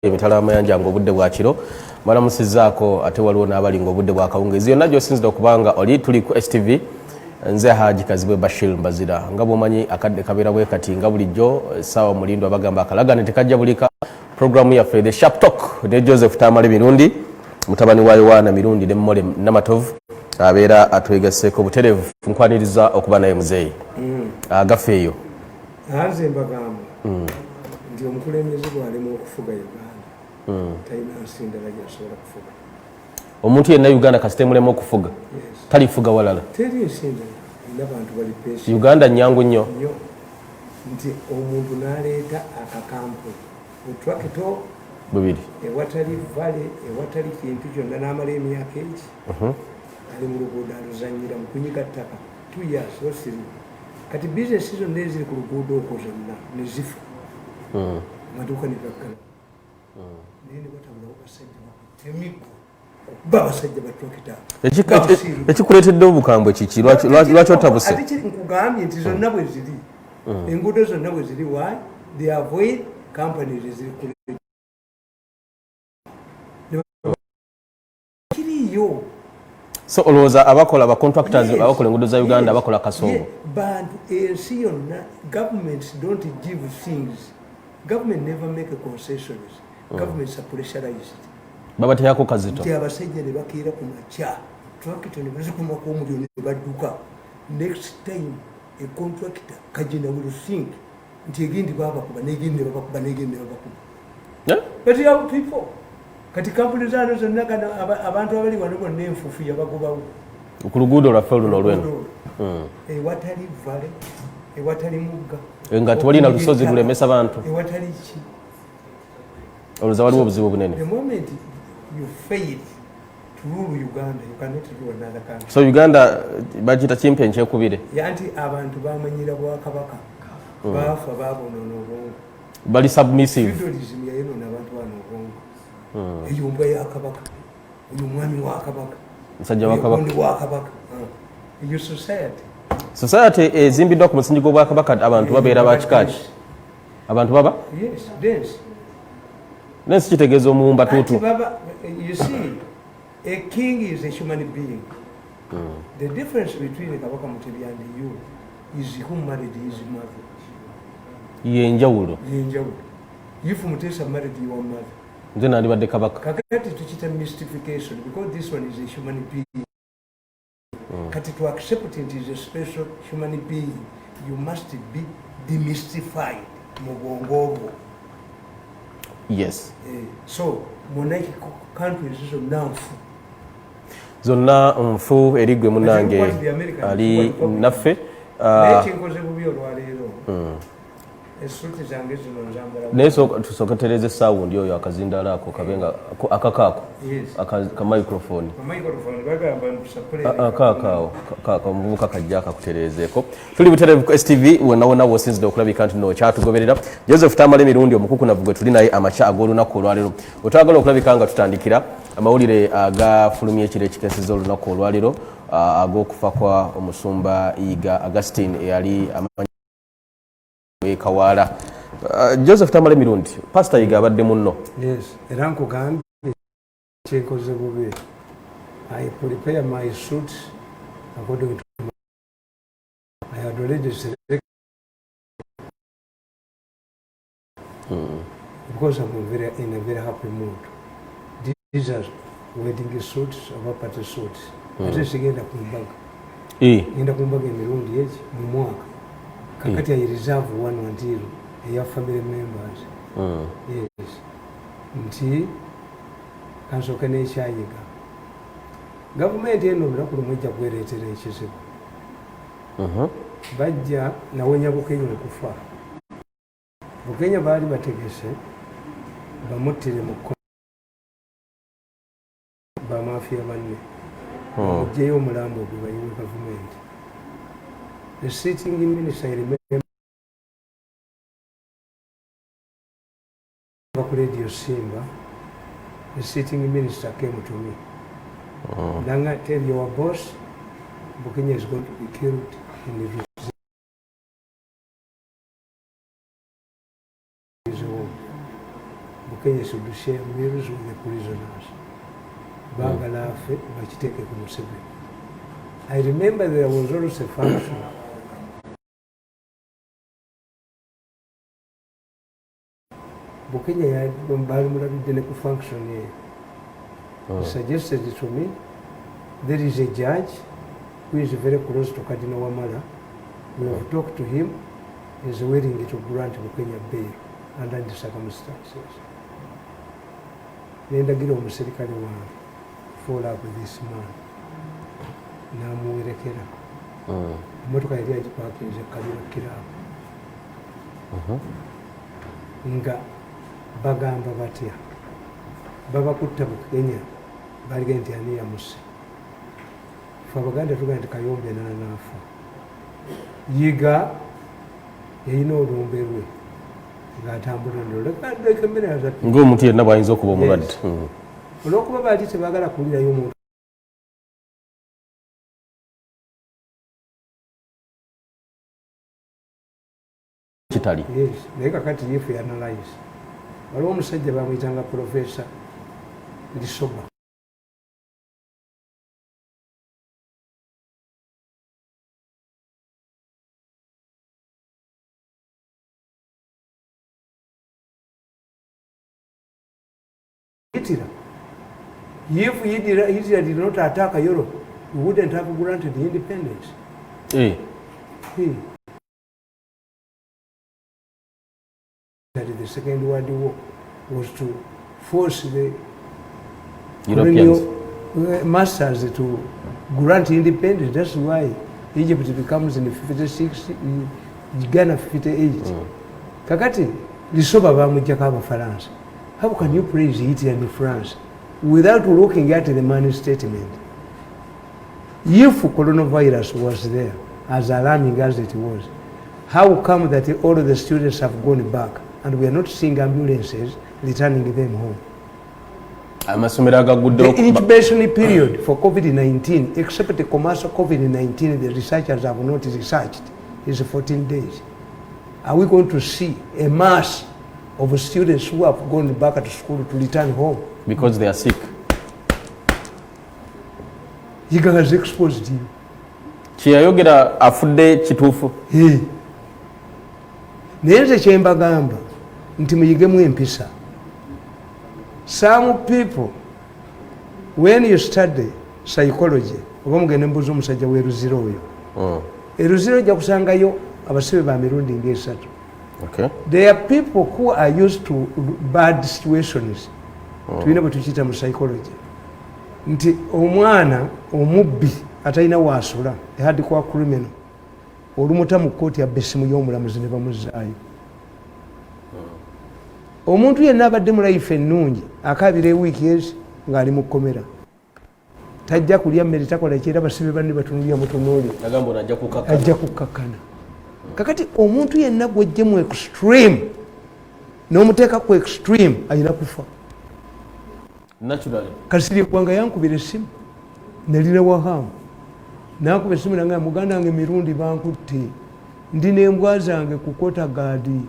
emitala amayanja ngo budde bwa kiro balamusizaako ate waliwo n'abali ngo budde bwa kawungeezi yonna gy'osinzira okubanga oli tuli ku STV nze Haji Kazibwe Bashir Mbazira nga bwomanyi akadde kabeera bwe kati nga bulijjo essaawa Mulindo abagamba akalagane tekajja bulika programu yaffe The Sharp Talk ne Joseph Tamale Mirundi mutabani wa Yohana Mirundi ne Mmole Namatovu abeera atwegasseko butereevu nkwaniriza okuba naye muzeeyi agafeeyo nze mbagamba nti omukulembeze bw'alema okufuga Uganda talina nsi ndala gy'asobola kufuga. Omuntu yenna Uganda kasite mulema okufuga talifuga walala teri nsi ndala ina bantu bali pesi Uganda nnyangu nnyo nti omuntu n'aleeta akakampu otrakito bubiri ewatali vale ewatali kintu kyonna n'amala emyaka eki ali mu luguudo aluzannyira mu kunyiga ttaka 2 years or 3 kati bizinesi zonna eziri ku luguudo okwo zonna ne zifa amaduuka ne gaggala naye ne batabulawo basajja emiggo okuba abasajja batrakita ekikuleetedde obukambwe kiki lwaki otabuse ate kiri nkugambye nti zonna bwe ziri enguudo zonna bwe ziri why they avoid companies eziri ku kiriyo. So olowooza abakola ba contractors abakola enguudo za Uganda abakola kasongo bantu ensi yonna governments don't give things. Government never make concessions. Governments are pressurized. Baba teyako kazito nti abasajja ne bakeera ku makya tractor ne bazikumako omuliro ne badduka next time a contractor kajina will think nti egindi babakuba negindi babakuba negindi babakuba but you have people kati kampuni zaano zonna abantu abali wano bonna enfufu yabagobawo ku luguudo lwaffe luno olweno ewatali vale ewatali mugga nga tewalina lusozi lulemesa bantu ewatali ki olowooza waliwo obuzibu bunene. The moment you fail to rule Uganda, you cannot rule another country. So Uganda bagita kimpe nkyekubire yanti abantu bamanyira bwakabaka bafa babonoona obwongo bali submissive feudalism yayonona abantu bano obwongo eyombwa yakabaka oyo mwami wakabaka musajja wakabaka eyo society ezimbiddwa ku musingi gw'obwakabaka abantu babeera bakikaki abantu baba yes dance nensi kitegeeza omuwumba tuutu. You see, a king is a human being. The difference between the Kabaka Mutebi and you is who married his mother. Yenjawulo. If Mutesa married your mother. Then I did the Kabaka. Kakati to cheat mystification because this one is a human being. Kati to accept it is a special human being, you must be demystified. Mubongobo. Yes. So, monarchic countries zonna nfu erigwe munange ali naffe naye tusoketereza essawundi oyo akazindaala ako kabenga akakaako ka microphone akaakaawo omuvubuka kajja akakutereezeeko. Tuli butereevu ku STV wonna wonna wosinzidde okulabika nti no kyatugoberera. Joseph Tamale Mirundi omukukunavu gwe tuli naye amakya ag'olunaku olwaleero. Otwagala okulabika nga tutandikira amawulire agafulumya ekiro ekikeseza olunaku olwaleero ag'okufa kwa omusumba Yiga Augustine eyali amanyi Kawala. Joseph Tamale Mirundi, Pastor Yiga abadde munno. Yes, era nkugambye kyenkoze bubi. I prepare my suit according to I had already selected because I'm in a very happy mood. These are wedding suits or party suits. Ate sigenda kumbaga. Ngenda kumbaga emirundi eki mu mwaka. Kakati I reserve one until your family members. Yes. Nti kansoka n'ekyayiga. Gavumenti eno olunaku mujja kwereetera ekizibu. Bajja nawenya Bukenya okufa. Bukenya baali bategese bamuttire mu bamafiya banne. Ojjeyo omulambo gwe bayiwe gavumenti. The sitting minister, I remember Radio Simba, the sitting minister came to me. Nanga, tell your boss, Bukenya is going to be killed in the his home. Bukenya should share meals with the prisoners. Bagala afe bakiteeke ku Museveni. I remember there was also a function. Bukenya bali mulabidde ne ku function ye. He suggested to me, there is a judge who is very close to Cardinal Wamala. We have talked to him. He is willing to grant Bukenya bail under the circumstances. Nendagira omuserikale wange follow up with this man. Namuwerekera. Emotoka yali agipakinze Kalira Kirabu. Nga bagamba batya. Babakutta Bukenya baligenda nti ani yamuse. Fe Abaganda tugamba nti Kayombe n'anaafa. Yiga yalina olumbe lwe ng'atambula ndolekembeera ng'omuntu yenna bw'ayinza okuba omulwadde. Olw'okuba baali tebaagala kuwulirayo omuntu kitali. Naye kakati yefu yanalyze. Waliwo omusajja bamuyitanga Profesa Lisoba. If Hitler did not attack Europe, we wouldn't have granted independence. That the Second World War was to force the Europeans masters to grant independence. That's why Egypt becomes in 56, Ghana 58. Kakati, Lisoba bamujjako Abafaransa. How can you praise Hitler in France without looking at the man's statement? If coronavirus was there, as alarming as it was, how come that all of the students have gone back and we are not seeing ambulances returning them home? The incubation period for COVID-19, except the commercial COVID-19, the researchers have not researched, is 14 days. Are we going to see a mass of students who have gone back to school to return home? Because they are sick. He has exposed you. Chiyayogera afudde kituufu. Naye nze kye mbagamba nti muyigemu empisa. Some people, when you study psychology, oba mugende mbuuza omusajja w'eruziro oyo. Eruziro ojja kusangayo abasibe ba mirundi ng'esatu. Okay. There are people who are used to bad situations. Tulina bwe tukiyita mu psychology. Nti omwana omubbi atalina waasula, ehadikwa criminal, olumuta mu kkooti abba essimu y'omulamuzi ne bamuzzaayo. Omuntu yenna abadde mu life ennungi akaabira ewiiki ezi ng'ali mu kkomera. Tajja kulya mmere takola ki era basibe banne batunulira mutunuuli. Ajja kukakkana. Kakati omuntu yenna gw'ojje mu extreme n'omuteeka ku extreme ayina kufa. Naturally. Kasiri kwanga yankubira essimu nalina wahamu nakuba essimu nange muganda wange Mirundi bankutte ndi n'embwa zange ku Kotagadi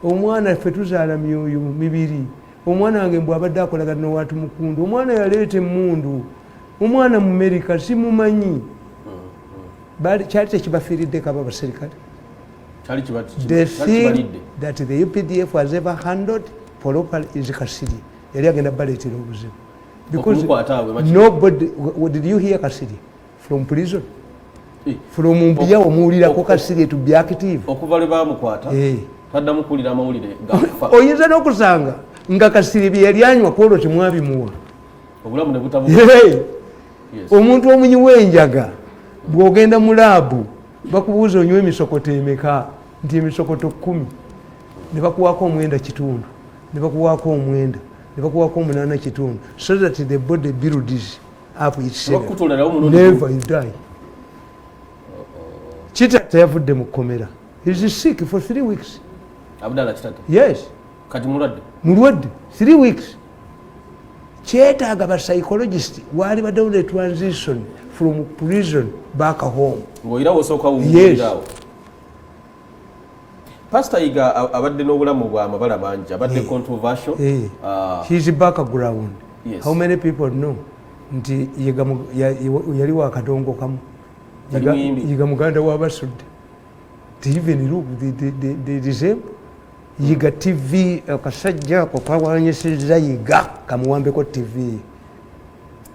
omwana ffe tuzaala myoyo mibiri omwana wange mbw abadde akolagana n'owatu mukundu omwana yaleeta emmundu omwana mu Amerika simumanyi kyali tekibafiiridde kaba abaserikale. The thing that the UPDF has ever handled properly is Kasiri. Yali agenda baleetera obuzibu. Because nobody, what did you hear Kasiri? From prison? From Mumbiya omuwulirako Kasiri to be active. Okuva lwe baamukwata taddamu kuwulira amawulire gaafa. Oyinza n'okusanga nga Kasiri bye yali anywa kwolwo temwabimuwa. Obulamu ne butabuka. Omuntu omunyi w'enjaga bw'ogenda mu laabu bakubuuza onywa emisokoto emeka nti emisokoto 10 ne bakuwaako omwenda kitundu ne bakuwaako omwenda ne bakuwaako 8 kitundu so that the body builds up itself. Never you die. Chita tayavudde mu kkomera. He is sick for 3 weeks. Abdallah Chitata? Yes. Kati mulwadde? Mulwadde 3 weeks. Kyetaaga ba psychologist wali baddewo ne transition from prison back home. Ng'oyira osooka wumulirawo. Pastor Iga abadde n'obulamu bwa amabala mangi abadde controversial. His background. Yes. How many people know nti yali wa kadongo kamu yiga muganda w'abasudde. Even look the same. Yiga TV akasajja ko kawanyisizza yiga kamuwambeko TV.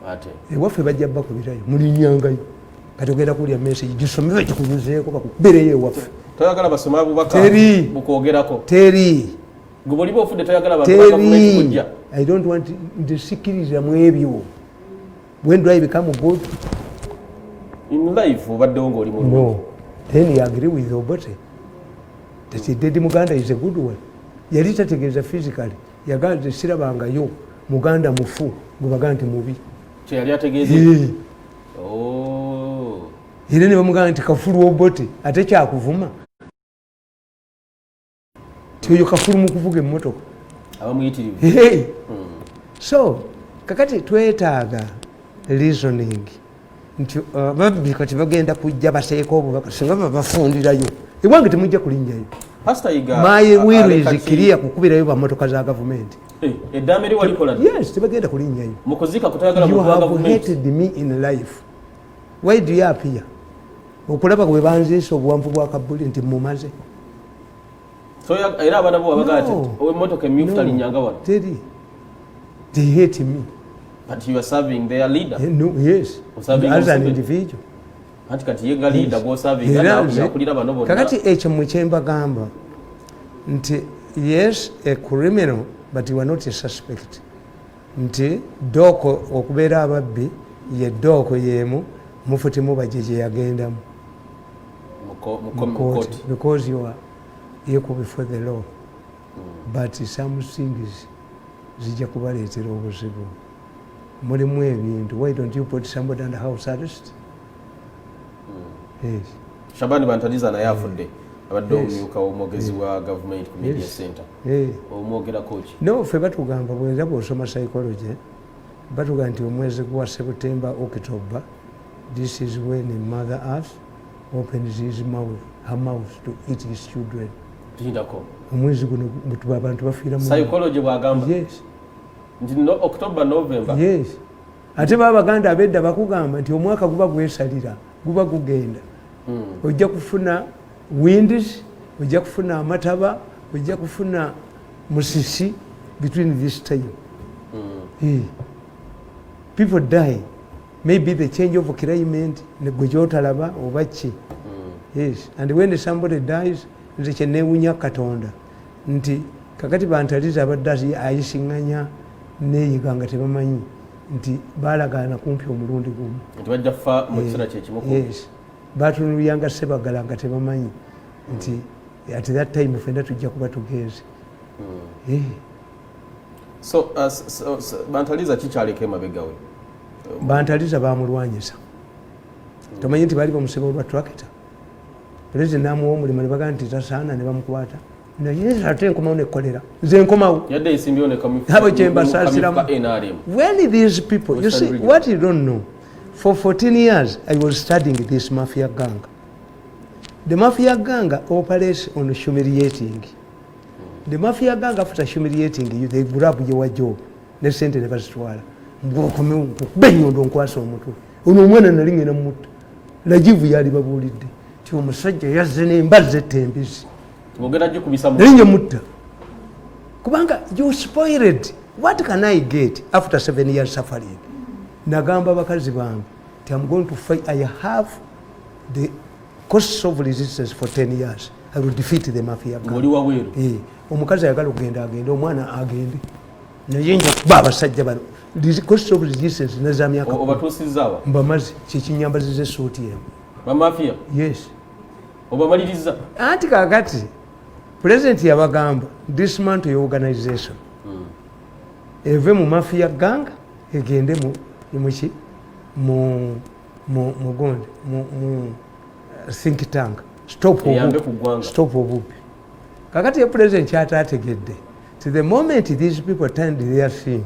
Ate. Ewaffe bajja bakubirayo mulinyangayo. Kati ogenda kulya message gisomere kikubuzeeko bakubireye ewaffe. Toyagala basoma bubaka bukwogerako. Teri. Guboliba ofudde toyagala abantu kujja. I don't want the security amwebyo. When do I become good? In life obadde ng'oli mu. No. Then you agree with Obote. That Dedi Muganda is a good one. Yali tategeeza physically. Yagala sirabangayo Muganda mufu gubaga nti mubi. Kye yali ategeeze. Era ne bamugamba nti kafulu Obote ate kyakuvuma. Tiyo kafulu mu kuvuga emmotoka. Abamuyitirivu. So kakati twetaaga reasoning nti babbi kati bagenda kujja baseeko obubaka singa babafundirayo ewange temujja kulinnyayo. Pastor Iga my will is clear kukubirayo bammotoka za gavumenti. Eddambe walikola. Yes, tebagenda kulinnyayo. Mukuzika kutayagala mu gavumenti. You have hated me in life. Why do you appear? Okulaba gwe banziisa obuwanvu bwa Kabuli nti mumaze. So era abana bo abagati emmotoka emyufu talinyanga wano. Teri. They hate me. But you are serving their leader. No, yes. As an individual. Anti kati yega leader go serving na kulira bano bonna. Kakati ekyo mu kyemba gamba nti yes a criminal but you are not a suspect. Nti doko okubeera ababbi ye doko yemu mufuti mubajeje yagendamu. Because you are equal before the law. But some things zijja kubaleetera obuzibu. Mulimu ebintu. Why don't you put somebody under house arrest? Yes. Shabani Bantaliza naye afudde abadde omumyuka w'omwogezi wa government ku media center. Omwogera coach. No, ffe batugamba bwera bw'osoma psychology batugamba nti omwezi gwa September October this is when a mother earth opens her mouth to eat his children. Omwezi guno abantu bafiira mu psychology bwagamba. Yes. Nti October November. Yes. Ate Baganda abedda bakugamba nti omwaka guba gwesalira guba gugenda. Ojja kufuna winds, ojja kufuna amataba, ojja kufuna musisi between this time. People die. Maybe the change of climate, negojotalaba obachi. Yes. And when somebody dies, nze kyenewunya Katonda nti kakati Bantaliza abadde ayisinganya neeyiganga tebamanyi nti balagaana kumpi omulundi gumu. Nti bajja kufa mu kiseera kyekimu. Yes. Batunuluyanga Sebagala nga tebamanyi nti at that time ffenna tujja kuba tugenze. So Bantaliza kikyaleka emabega we? Bantaliza bamulwanyisa. Tomanyi nti baali bamuseba olwa tractor. President namuwa omulimu ne bagamba nti tasaana ne bamukwata. Naye ate enkomawo nekolera. Nze enkomawo. Yadde esimbyo ne kamu. Abo kyembasaasiramu. When these people, you see, what you don't know, for 14 years I was studying this mafia gang. The mafia gang operates on humiliating. The mafia gang after humiliating you, they grab your job. Ne sente ne bazitwala. Mbukomewo benyondo nkwasa omutwe. Ono omwana nalinga na mutu. Lajivu yali babulidde. Ti omusajja yazze n'embazze tembezi. Ngogera jjo kubisa mu. Linye mutta. Kubanga you spoiled. What can I get after 7 years suffering? Nagamba bakazi bange. I'm going to fight. I have the costs of resistance for 10 years. I will defeat the mafia. Ngoli waweru. Omukazi ayagala okugenda agende, omwana agende. Naye nja kuba abasajja bano. The cost of resistance naza myaka. Obatuusizaawa. Mbamazi kikinyambazize suuti emu. Ba mafia? Yes. Obamaliriza. Anti kakati president yabagamba dismantle your organization. Eve mu mafia gang egende mu gonde mu think tank. Stop obubi. Kakati ya president kyatategedde. To the moment these people turned their thing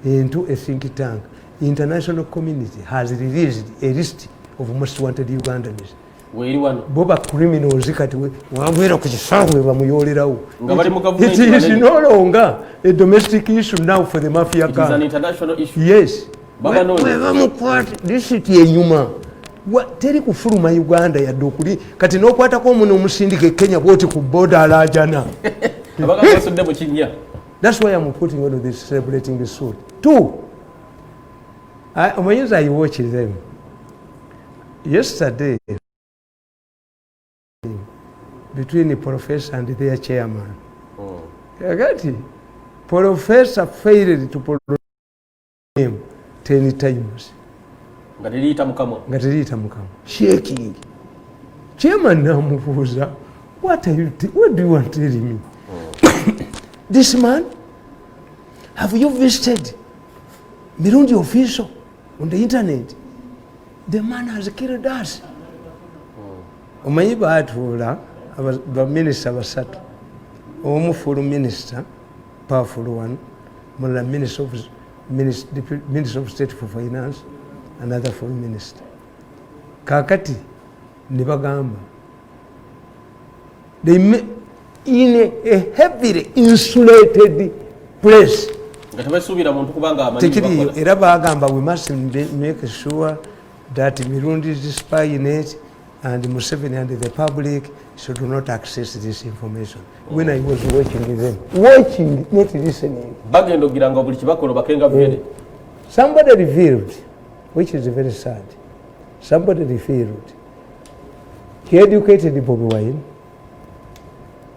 into a think tank, international community has released a list of most wanted Ugandans. boba criminals kati wamwera ku kisawe bamuyolerawo. It is no longer a domestic issue now for the mafia gang. It is an international issue. Yes. This is enyuma. Teri kufuluma Uganda ya dokuli kati nokwata ko muno omusindike Kenya bwoti ku border alajana. That's why I'm putting all of this, celebrating the suit. Two, I watch them. Yesterday, between the professor and their chairman, Professor failed to promote him 10 times. Shaking. Chairman Namufuza, what do you want to tell me? This man, have you visited Mirundi official on the internet? The man has killed us. Omanyiba atula aba minister basatu. Omu full minister, powerful one, mulala minister of state for finance, another full minister. Kakati nibagamba. They in a heavily insulated place. Era bagamba we must make sure that Mirundi is spy in it and Museveni and the public should not access this information. When I was watching them, not listening. Somebody revealed, which is very sad. Somebody revealed. He educated Bobby Wine,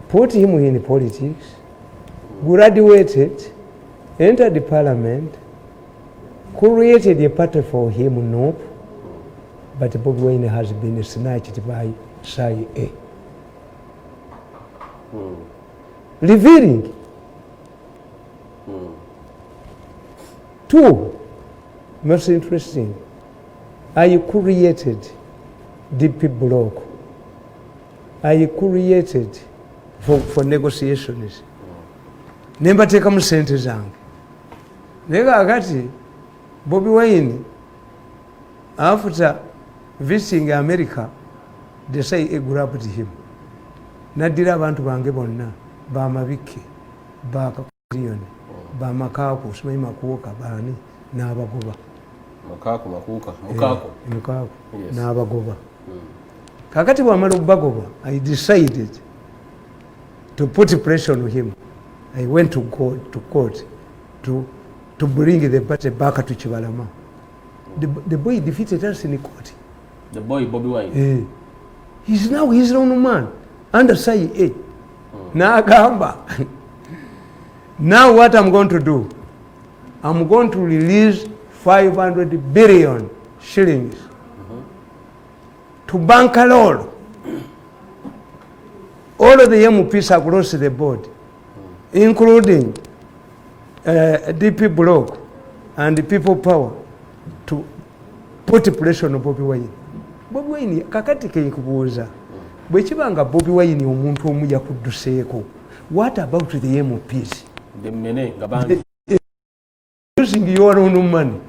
put him in politics, graduated, entered the parliament, created a party for him, no. But Bobby Wine has been snatched by CIA. Revealing. Two, most interesting, I created DP block. I created for negotiations. Nemba teka mu sente zange. Nega akati Bobby Wine after visiting America, they say a grabbed him. Nadira abantu bange bonna bamabike bakakuyone bamakaku simanyi makuoka bani n'abagoba mukaku n'abagoba. Kakati bwamala okubagoba, I decided to put pressure on him. I went to court to bring the party back to Chibalama. The boy defeated us in the court. The boy, Bobby Wine? He's now his own man, under CIA. Now what I'm going to do, I'm going to release 500 billion shillings to bankroll all of the MPs across the board, including DP Block and the People Power, to put pressure on Bobby Wine. Bobby Wine, kakati ke kubuuza. Bwekibanga Bobby Wine omuntu omu yakudduseeko. What about the MPs? The mene ngabandi. Using your own money.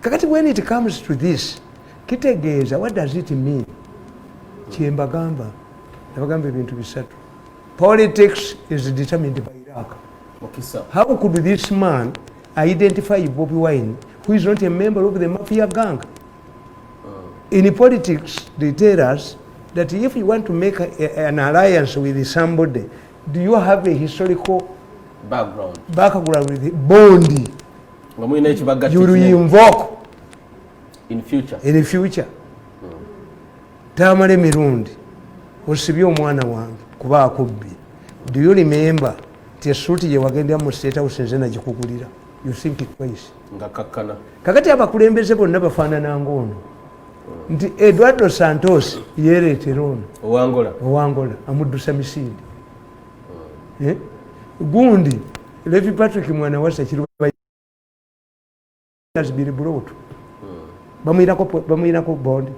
Kakati when it comes to this, kitegeeza, what does it mean? Kyembagamba, nabagamba ebintu bisatu. Politics is determined by Iraq. Okay, sir. How could this man identify Bobby Wine, who is not a member of the mafia gang? In politics, they tell us that if you want to make an alliance with somebody, do you have a historical background with the Bondi? You will invoke in future. Tamale Mirundi, osibye omwana wange kuba akubbi. Do you remember the suit ye wagenda mu state house nzena gikugulira? You think it twice. Ngakakkana. Kakati abakulembeze bonna bafaanana ng'ono. Nti Eduardo Santos yereetera ono. Owangola amuddusa misinde. Gundi Levi Patrick mwana wasa kiruba has been brought. Bamuyinako bondi.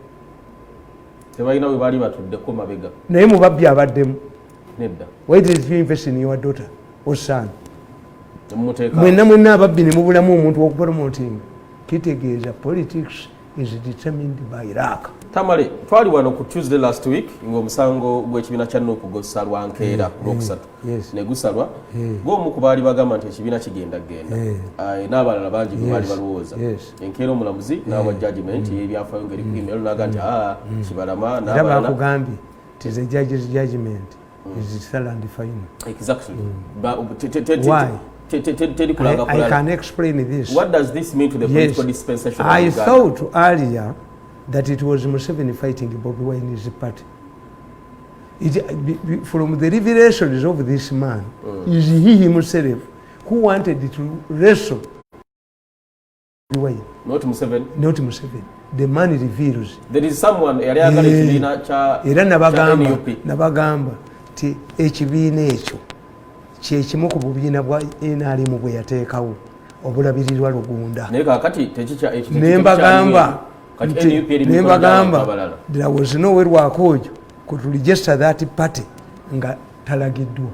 Tebalina we bali batuddeko mabega. Naye mubabbi abaddemu. Nedda. Why did you invest in your daughter or son? Mwenna ababbi ne mubulamu omuntu okupromoting. Kitegeeza politics is determined by Iraq. Tamale twali wano ku Tuesday last week ng'omusango gw'ekibiina kya Nuupu gusalwa nkeera ku Lwokusatu ne gusalwa ng'omu ku baali bagamba nti ekibiina kigenda genda n'abalala bangi bwe baali balowooza enkeera omulamuzi n'awa judgment y'ebyafaayo ng'eri ku email n'aga nti kibalama n'abalala bakugambye the judge's judgment is still and final. Exactly. Why? I can explain this. What does this mean to the political dispensation? I thought earlier that it was Museveni fighting Bobi Wine's party. From the revelations of this man, is he himself who wanted to wrestle Bobi Wine. Not Museveni? Not Museveni. The man reveals. There is someone era nabagamba ti ekibiina ekyo kyekimu ku bubiina bwa NRM bwe yateekawo obulabirirwa Lugunda. Naye kakati tekicha nembagamba there was nowhere Rwakojo could register that party nga talagiddwa.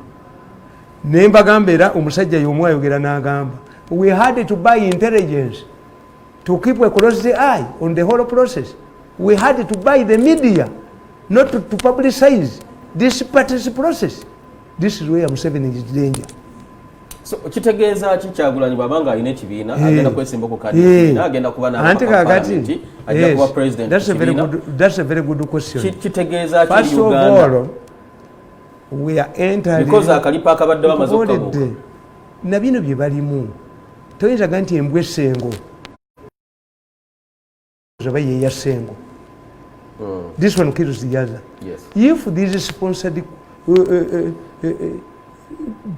Nembagamba era omusajja y'omu ayogera n'agamba we had to buy intelligence to keep a close eye on the whole process. We had to buy the media not to publicize this party's process. This is where Museveni is danger. So kitegeeza ki Kyagulanyi babanga alina ekibiina agenda kwesimba ku kadi ekibiina agenda kuba n'abaparlamenti ajja kuba president. That's a very good question. Kitegeeza ki First of all, we are entering because akalipa akabadde bamaze okukabuka na bino bye balimu toyinza ga nti embwa essengo zaba yeya ssengo. This one kills the other. Yes. If these sponsored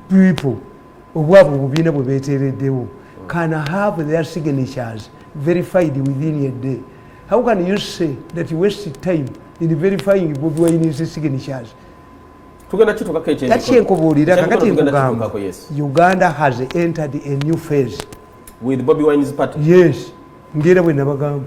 people obwabo bubiina bwe beeteereddewo can have their signatures verified within a day, how can you say that you waste time in verifying Bobi Wine's signatures? Takyenkubuulira kakati nkugamba Uganda has entered a new phase with Bobi Wine's party. Yes, ngera bwe nabagamba.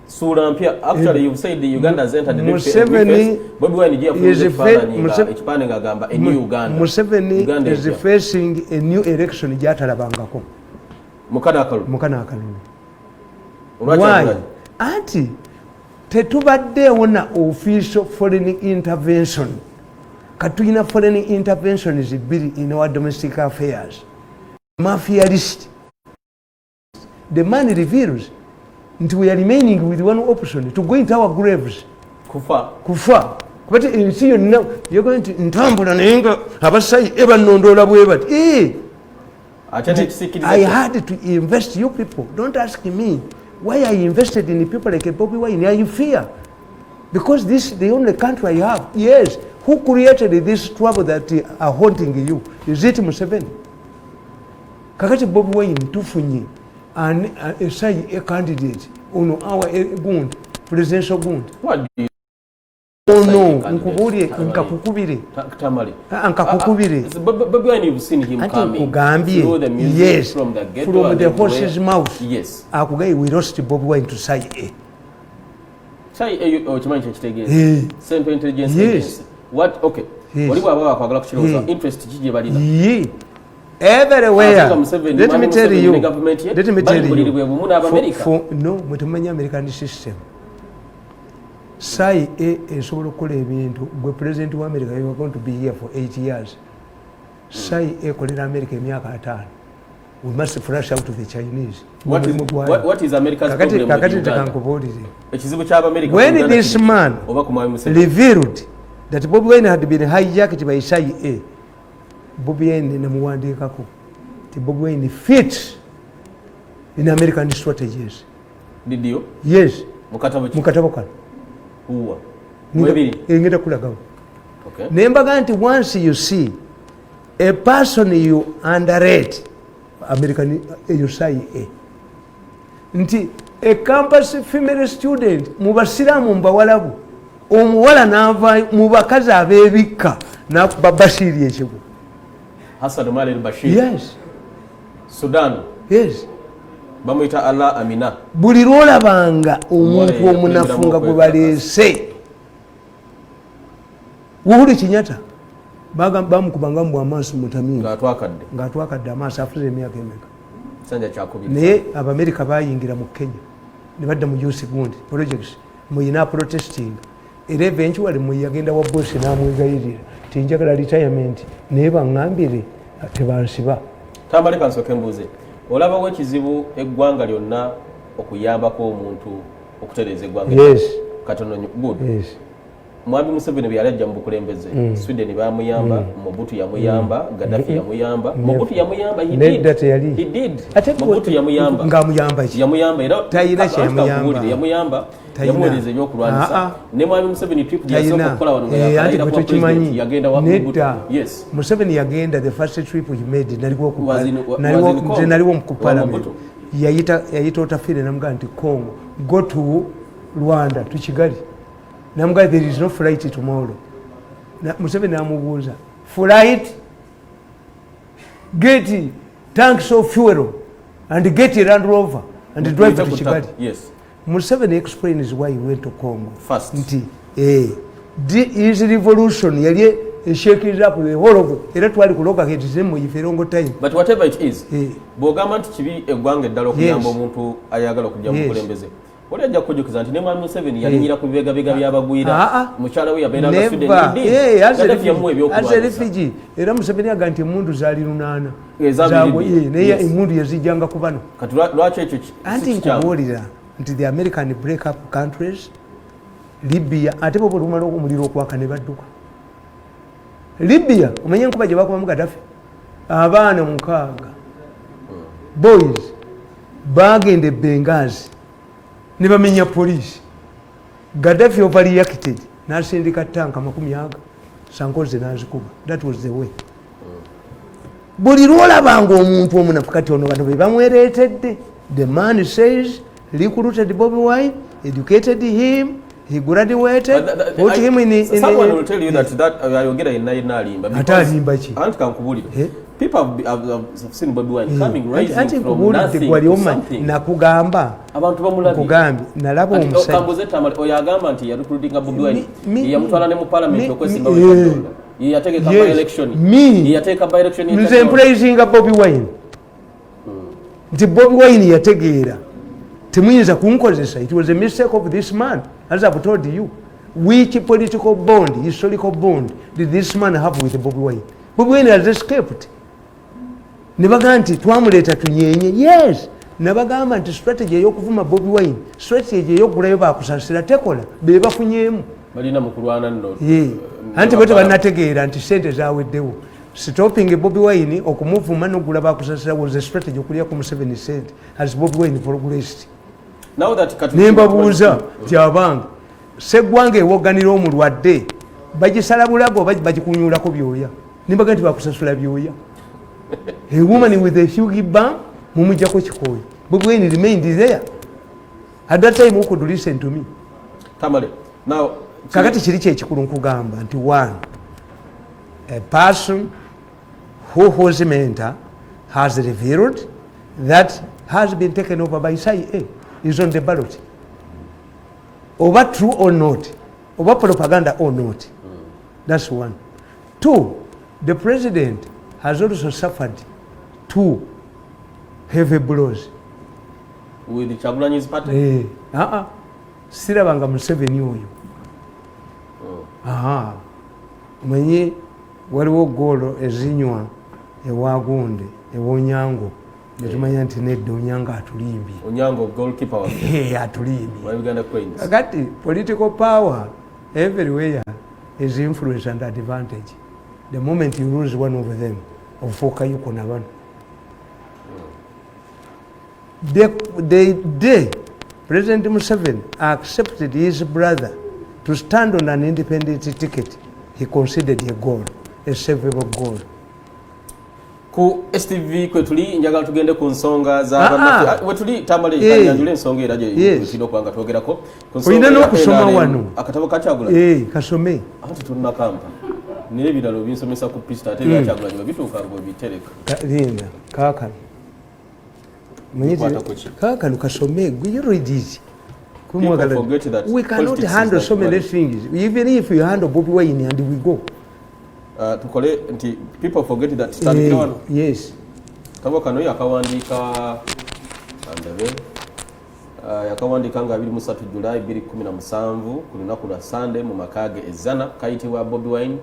Actually, you've said the Uganda has entered the new phase. Bobi Wine is a new Uganda. Museveni is facing a new election gyatalabangako. Mukana akalulu. Why? Anti tetubaddeewo na official foreign intervention. Katulina foreign intervention is built in our domestic affairs. Mafia list. The man reveals that we are remaining with one option to go into our graves. Kufa. But you see, now you're going to intambula nenga abasai eba nondola bwe bati. I had to invest you people. Don't ask me why I invested in people like Bobi Wine. I fear because this is the only country I have. Yes, who created this trouble that are haunting you? Is it Museveni? Kakati Bobi Wine tufunye and a candidate on our gund, presidential gund. What do you no, nkakukubire. Bobi Wine, you've seen him coming through the music, yes, from the ghetto, from the horse's mouth. Yes. Akugai, we lost Bobi Wine to say A. Say A, Central Intelligence Agency. What? Okay. What do you have interest? Everywhere. Let me tell you. No, mutumanya American system. Sai esobola okukola ebintu gwe president wa America, you are going to be here for 8 years. Sai ekolera America emyaka 5. We must flash out to the Chinese. What is America's problem with Uganda? When this man revealed that Bobi Wine had been hijacked by Sai Bobi Wine namuwandiikako ti Bobi Wine fits in American strategies. Did you? Yes. Mukatabo kano. Uwa. Ngenda kulagawo. Okay. Nembaga nti once you see a person you underrate American USIA nti a campus female student mubasiramu mbawalabu omuwala n'ava mu bakazi abeebikka n'ababashiri ekigo. Hassan Omar al-Bashir. Yes. Sudan. Yes. Bamwita Allah Amina. Buli lwolabanga omuntu omunafu nga gwe baleese. Uhuru Kenyatta bamukubanga mu amaaso mutamiivu. Ng'atwakadde amaaso afuze emyaka emeka. Sanja kyakubiri. Naye Abamerika bayingira mu Kenya. ne badda mu Youth gundi projects muyina protesting era eventually muyagenda wa boss namwegayirira tinjagala retirement naye baŋŋambire tebansiba. Tamale kansoke mbuze olabawo ekizibu eggwanga lyonna okuyambako omuntu okutereeza eggwanga. Yes. Katono good. Yes. Mwami Museveni bwe yalajja mu bukulembeze Sweden bamuyamba, Mobutu yamuyamba, Gaddafi yamuyamba, Mobutu yamuyamba, he did. Mobutu yamuyamba. Ngamuyamba ki? Yamuyamba era tayina yamuyamba. Yamuweereza ebyokulwanyisa. Ne Mwami Museveni trip yasooka okukola wano nga yakalira kwa president yagenda wa Mobutu. Yes. Museveni yagenda the first trip he made naliwo mu parliament. Yayita Otafire namugamba nti Congo go to Rwanda to Kigali. Namugamba there is no flight tomorrow. Museveni amubuuza flight, get tanks of fuel and get a Land Rover and drive to Kigali. Yes. Museveni explains why he went to Congo. First. His revolution yali shaking up the whole of era twali kuloka ke tizemu yiferongo time. But whatever it is, bwogamba nti kibi eggwanga eddala okuyamba omuntu ayagala okujja mu kulembeze. Oli ajja kujukiza nti ne Mwami Museveni yalinyira ku bibegabega by'abagwira mukyala we yabeera nga Sweden as a refugee era Museveni aga nti emundu zaali lunaana naye emundu yazijjanga ku bano kati lwaki ekyo anti nkubuulira nti the American break up countries Libya ate bo lumala omuliro okwaka ne badduka Libya omenye enkuba gye bakubamu Gaddafi abaana 6 boys bagende Benghazi ne bamenya police. Gaddafi overreacted n'asindika tanka 10 sankoze n'azikuba. That was the way. Buli lwolabanga omuntu omunafu kati ono bano be bamwereetedde. The man says recruited Bobi Wine, educated him, he graduated, put him in someone will tell you that ayogera yenna alimba. Atalimba ki? Anti kankubulire. People have seen Bobi Wine coming rising from nothing to something. Nakugamba abantu bamulabi kugambi nalaba omusajja kambuze Tamale oyagamba nti ya recruiting Bobi Wine yamutwala ne mu parliament okwesimba yategeka by election yategeka by election nze praising Bobi Wine nti Bobi Wine yategeera temuyinza kunkozesa. It was a mistake of this man, as I've told you. Which political bond, historical bond did this man have with Bobi Wine? Bobi Wine has escaped. Nebagamba nti twamuleta tunyenye. Yes. Nebagamba nti strategy ey'okuvuma Bobi Wine, strategy ey'okugulayo bakusasira tekola be bafunyeemu. Balina mukulwana nno. Anti bwe tebannategeera nti sente zaaweddewo. Stopping Bobi Wine okumuvuma n'okugula bakusasira was a strategy okulya ku Museveni sente as Bobi Wine progressed. Now that nembabuuza tyabanga seggwanga ewoganira omulwadde bagisala bulago bagikunyuulako byoya nembaga nti bakusasula byoya. A woman with a huge bum mumujjako kikooyi. Bobi Wine remained there. At that time who could listen to me? Tamale. Now kakati kiri kyekikulu nkugamba nti one, a person who was a mentor has revealed that has been taken over by CIA is on the ballot. Over true or not, over propaganda or not. That's one. Two, the president has also suffered 2 heavy blows. With the Chagulanyi's party? Sirabanga Museveni oyo. Mwenye waliwo golo ezinywa ewagunde ewonyango netumanya nti nedda Onyango atulimbye. Onyango goalkeeper wa atulimbye. Uganda Queens. Kati political power everywhere is influence and advantage. The moment you lose one of them, ofuuka yuko na bano. The day President Museveni accepted his brother to stand on an independent ticket, he considered a goal, a savable goal. Ku STV kwe tuli njagala tugende ku nsonga za we tuli Tamale kanyanjule ensonga era je tusido kwanga twogerako ku nsonga. Oyina n'okusoma wano akatabo kakyagula kasome ati tunna kampa niye bidalo binsomesa ku pista ate yakyagula nyo bituuka ngo bitereka linda kaka kaka lukasome you read it. We cannot handle so many things even if you handle Bobi Wine and we go. Tukole nti people forget that standing one. Yes. Tabo kano yakawandika andebe yakawandika nga 23 July 2017 ku lunaku lwa Sunday mu makage ezana kayitibwa Bobi Wine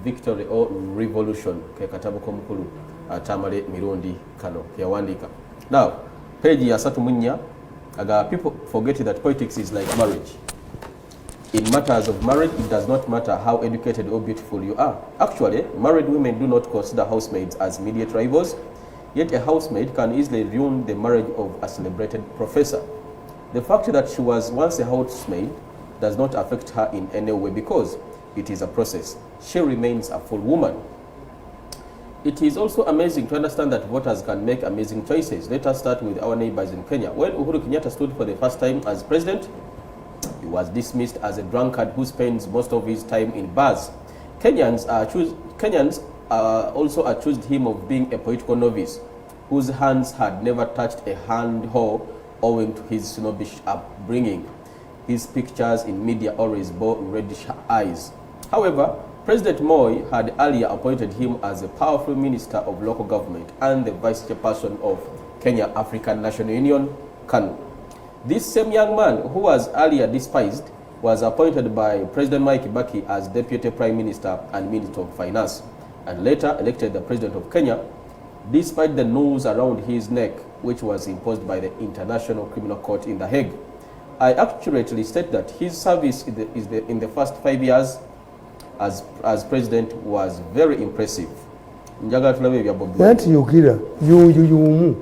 Victory or Revolution ke katabo komukulu Tamale Mirundi kano yawandika. Now page ya 3 aga people forget that politics is like marriage. In matters of marriage, it does not matter how educated or beautiful you are. Actually, married women do not consider housemaids as immediate rivals, yet a housemaid can easily ruin the marriage of a celebrated professor. The fact that she was once a housemaid does not affect her in any way because it is a process. She remains a full woman. It is also amazing to understand that voters can make amazing choices. Let us start with our neighbors in Kenya. When Uhuru Kenyatta stood for the first time as president, he was dismissed as a drunkard who spends most of his time in bars. Kenyans also accused him of being a political novice whose hands had never touched a hand hoe owing to his snobbish upbringing. His pictures in media always bore reddish eyes. However, President Moi had earlier appointed him as a powerful minister of local government and the vice chairperson of Kenya African National Union, KANU. This same young man, who was earlier despised, was appointed by President Mwai Kibaki as Deputy Prime Minister and Minister of Finance, and later elected the President of Kenya, despite the noose around his neck, which was imposed by the International Criminal Court in The Hague. I accurately state that his service in the first 5 years as president was very impressive. Njagala tulabe bya Bobi. Nanti yokira yumu.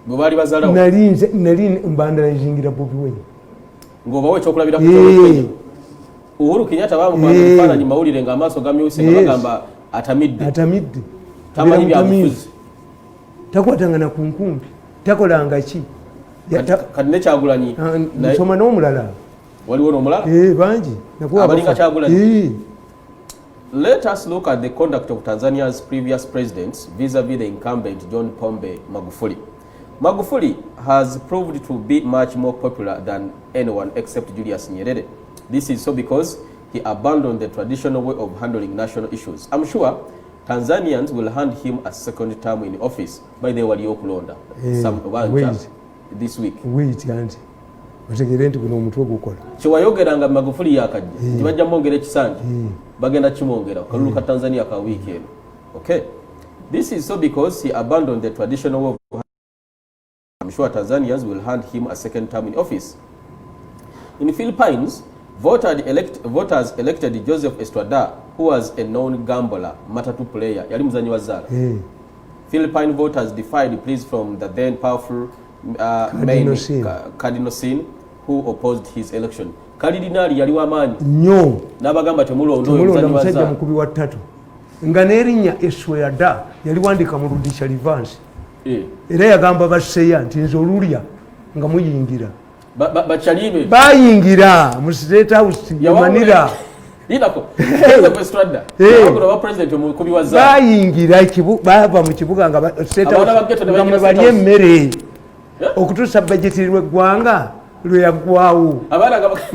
Bwali bazalawo. Nali mbandala njingira Bobi Wine. Ngoba we chokulabira ku Kenya. Uhuru Kenyatta bamukwana mfana mawulire nga amaso gamyuse nga bagamba atamidde. Tamali bya bufuzi. Takwatangana ku nkumbi. Takolanga ki? Kadne kyagulanyi. Nsoma n'omulala. Waliwo n'omulala? Bangi. Abalinga kyagulanyi. Let us look at the conduct of Tanzania's previous presidents vis-a-vis the incumbent John Pombe Magufuli. Magufuli has proved to be much more popular than anyone except Julius Nyerere. This is so because he abandoned the traditional way of handling national issues. I'm sure Tanzanians will hand him a second term in office by the Waliokulonda. This week. Wait, Auntie. Bategere nti kuno omutwe gukola. Chiwayogeranga Magufuli yakajja. Tibajja mwongere kisanja. Bagenda chimwongera. Kaluluka Tanzania ka week eno. Okay. This is so because he abandoned the traditional way of I'm sure Tanzanians will hand him a second term in office. In the Philippines, voters elected Joseph Estrada, who was a known gambler, matatu player. Yali muzanyi wa zala. Philippine voters defied pleas from the then powerful Cardinal Sin, who opposed his election. Cardinal yali wamaanyi nnyo n'abagamba temulonda musajja mukubi wa ttatu nga n'erinnya Estrada yali wandika mu Rudisha Livansi era yagamba baseya nti nze olulya nga muyingira bachalibe bayingira mu State House yamanira bayingira bava mu kibuga nga State House nga bali emmere okutuusa budget lw'eggwanga lwe yaggwawo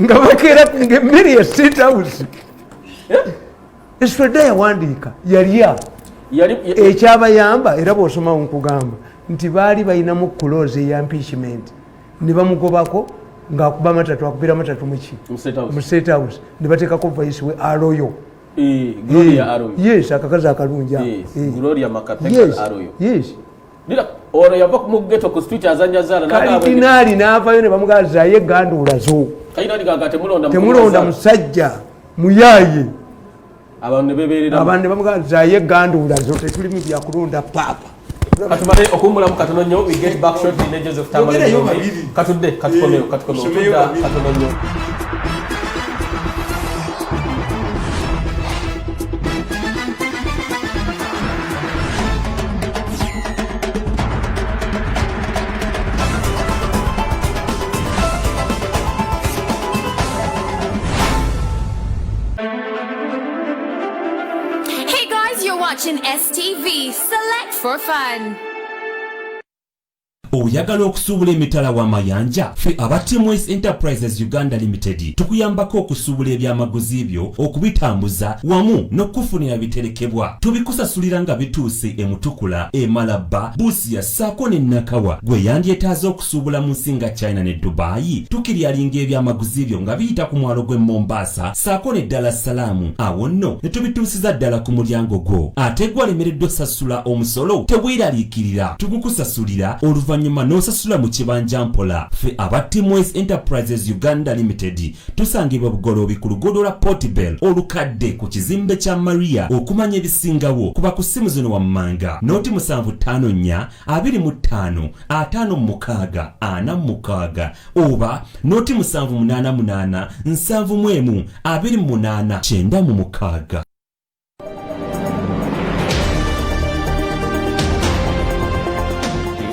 nga bakeera ng'emmere ya State House. Estrada yawandiika yalya ekyabayamba era bw'osoma nkugamba nti baali balinamu kulooza eya impeachment ne bamugobako ng'akuba matatu akubira matatu mu State House ne bateekako vice we Arroyo. Yes, akakazi akalungi. Yes. Oro yava mu ghetto ku street azanja zala Kardinali n'avayo ne bamugaza ye gandula zo. Kayinali gaga temulonda musajja muyaye. Abantu beberera. Abantu bamugaza ye gandula zo tetuli mu bya kulonda papa. Katumale okumula mu katono nnyo we get back shortly in Angels of Tamale. Katudde katukomeo katono nnyo. Watching STV, select for fun. oyagala okusuubula emitala w'amayanja ffe aba TMS Enterprises Uganda Limited tukuyambako okusuubula ebyamaguzi byo okubitambuza wamu n'okufunira biterekebwa tubikusasulira nga bituuse e Mutukula e Malaba Busia ssaako ne Nakawa gwe yandyetaaze okusuubula mu nsi nga China ne Dubai tukiryalinga ebyamaguzi byo nga biyita ku mwalo gw'e Mombasa ssaako ne Dar es Salaam awo nno ne tubituusiza ddala ku mulyango gwo ate gwalemereddwa osasula omusolo tebweraliikirira tugukusasulira oluvannyuma n'osasula mu kibanja mpola ffe aba TMS Enterprises Uganda Limited tusangibwa Bugoloobi ku luguudo lwa Portbel olukadde ku kizimbe kya Maria okumanya ebisingawo kuba ku ssimu zino wammanga noti 754 25 56 46 oba noti 788 71 28 96.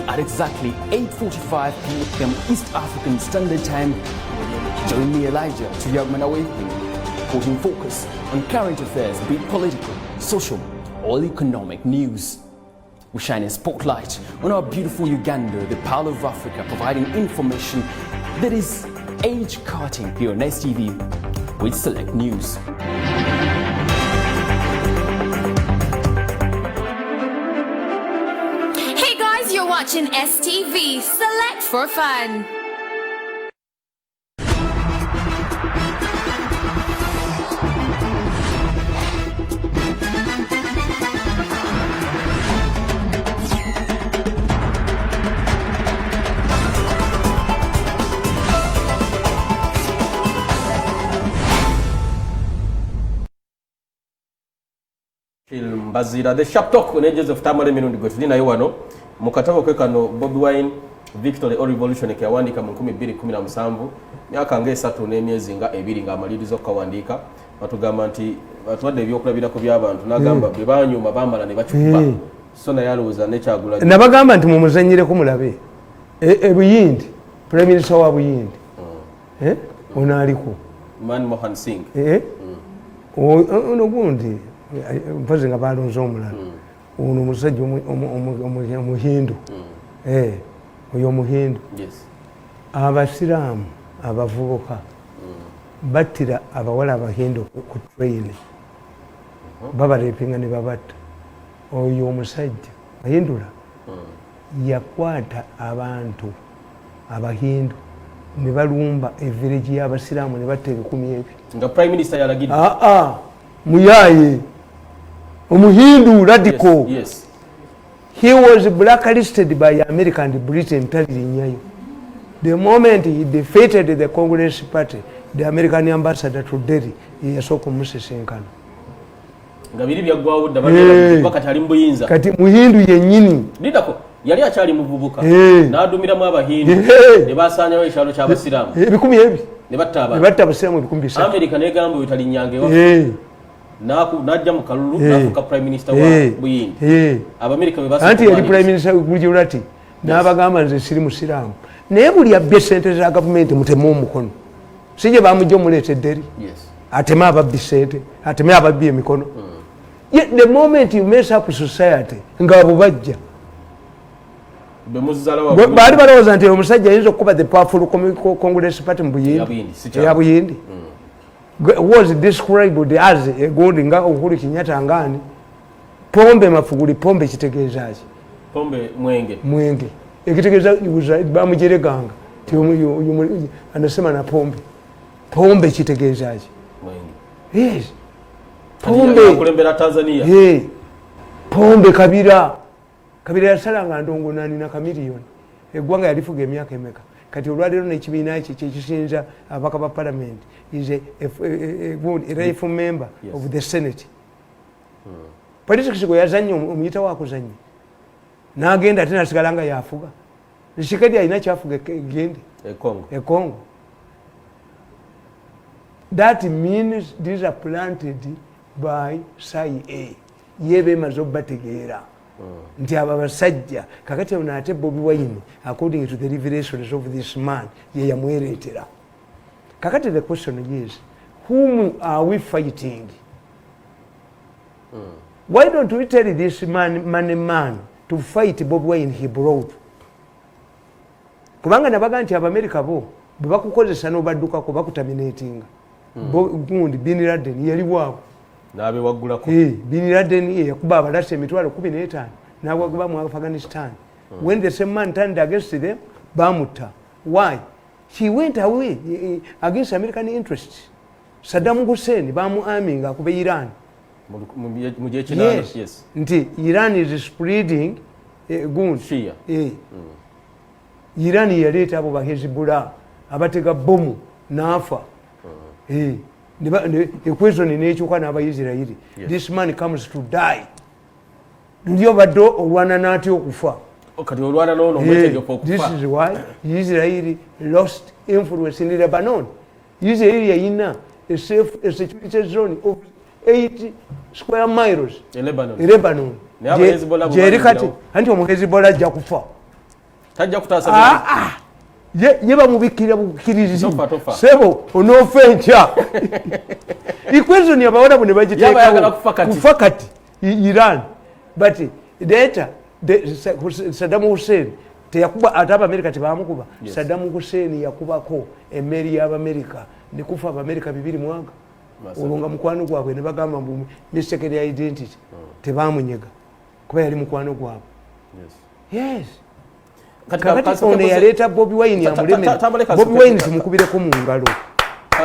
At exactly 8:45 p.m. East African Standard Time, join me, Elijah, to Youngman Awakening, putting focus on current affairs, be it political, social, or economic news. We shine a spotlight on our beautiful Uganda, the Pearl of Africa, providing information that is age-cutting here on STV with select news. You're watching STV Select for Fun. Mbazira the sharp talk on edges of Tamale Mirundi gwe tulina wano mu katabo ke kano Bobi Wine Victory or Revolution ke yawandika mu 2017 myaka nga 3 n'emyezi nga 2 nga amalirizo okawandika batugamba nti batwadde ebyokulabirako by'abantu nagamba be banyuma bamala ne bacupa so na yalooza ne kyagula nabagamba nti mumuzanyire ko mulabe Buyindi Prime Minister wa Buyindi onaliko Manmohan Singh ono gundi mpaze nga balonze omulala ono musajja omuhindu oyo omuhindu abasiraamu abavubuka battira abawala abahindu ku train babalepinga ne babatta oyo omusajja bahindula yakwata abantu abahindu ne balumba evillage y'abasiraamu ne batta 10,000 nga Prime Minister yalagidde muyaye omuhindu radical. Yes. He was blacklisted by America and Britain. The moment he defeated the Congress party, the American ambassador to Delhi, he saw Kumusesenkano. Ngabiri byagwawo dabali bakatali mbuyinza. Kati muhindu yennyini. Lidako yali akyali muvubuka n'adumira mu abahindu ne basanyawo ekyalo ky'abasiraamu. 10,000. Ne batta abasiraamu 10,000. America n'egamba bwe tali nyange wa. Najja mu kalulu nafuka Prime Minister wa Buyindi Abamerika be basa anti yali Prime Minister Gujulati n'abagamba nze siri musiraamu naye buli abbe sente za gavumenti mutemu omukono sije bamujja omuleetedde eri atema ababbi sente ateme ababbi emikono yet the moment you mess up society ngabo bajja baali balowooza nti omusajja ayinza okuba the powerful Congress party mu Buyindi was described as a good nga Uhuru Kenyatta ngani pombe mafuguli pombe kitegeeza ki pombe mwenge ekitegeeza bamujereganga ti anasema na pombe kitegeeza ki mwenge yes pombe kulembera Tanzania pombe kabira yasalanga ndongo 8 na kamiliyoni eggwanga yalifuga emyaka emeka kati olwalero n'ekibiina ekyo kyekisinza abaka ba parliament is a rightful member of the Senate. Politics gwe yazannye omuyita wakuzannye n'agenda ate nasigala nga yafuga Tshisekedi alina kyafuga egende Congo. That means these are planted by CIA ye bemaze obbategeera nti aba basajja kakati ate Bobi Wine according to the revelations of this man ye yamwereetera. Kakati the question is, whom are we fighting? Why don't we tell this man to fight Bobi Wine he brought? kubanga nabaga nti Abamerika bo bwe bakukozesa n'obaddukako bakutaminatinga gundi Bin Laden yali waabwe nabe waggulako Bin Laden yakuba abalasi emitwalo 15 n'agwaguba mu Afghanistan. When the same man turned against them, bamutta. Why? He went away against American interests. Saddam Hussein bamu arming akube Iran. Yes. Nti Iran is spreading gun Shia. Iran yaleta abo ba Hezbollah abatega bomu nafa. Equation nekyuka n'Abayisirayiri. This man comes to die. Ndio baddo olwana n'atya okufa. Kati olwana n'ono omwetegefu okufa. This is why Israel lost influence in Lebanon. Israel yayina a security zone of 8 square miles in Lebanon. Jeri kati anti omuhezbollah ajja kufa. Tajja kutaasa. Ye bamubikira bukirizi. Sebo onofencha. Equation yabaona bune bagiteeka kufa kati Iran. But data Saddam Hussein teyakuba ataba America tebamukuba. Saddam Hussein yakubako emeri y'Amerika nikufa America 2 mwaka. Olunga mukwano gwabwe ne bagamba mbu mistaken identity tebamunyega kuba yali mukwano gwabwe. Yes. Kati one yaleta Bobi Wine yamuleme. Bobi Wine simukubireko mu ngalo.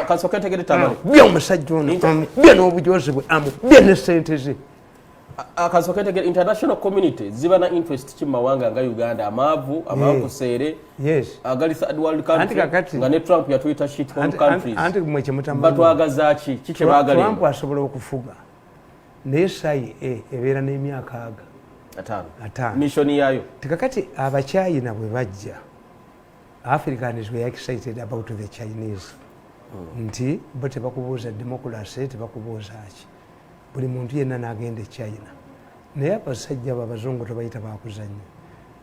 Kasoka tegere Tamale. Bya omusajja ono. Bya n'obujozi bwe amu. Bya ne sente ze. Akasoka tegere international community ziba na interest ki mawanga nga Uganda amavu amakusere. Yes. Agali third world country nga ne Trump ya Twitter shit home countries. Anti kumweche mutamu. Batwagaza ki kike bagali. Trump asobola okufuga. Nesai ebera n'emyaka atano. Mission yayo. Tikakati abachayina bwe bajja. Africans were excited about the Chinese. Nti bote bakubuza democracy tebakubuza aki. Buli muntu yenna n'agenda China. Naye abasajja babazungu tebayita bakuzanya.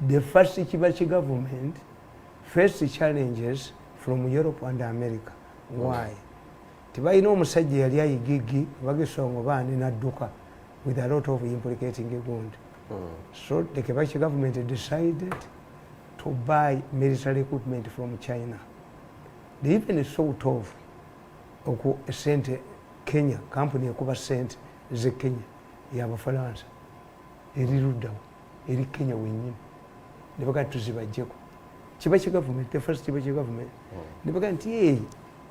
The first Kibachi government faced challenges from Europe and America. Why? Tibayina omusajja yali ayigigi bagesongo bani nadduka with a lot of implicating gundi. So the Kibachi government decided to buy military equipment from China. They even sort of sent Kenya company ekuba sent ze Kenya y'Abafalansa eriruddawo eri Kenya wenyini ne bagati tuzibajjeko Kibachi government the first Kibachi government ne bagati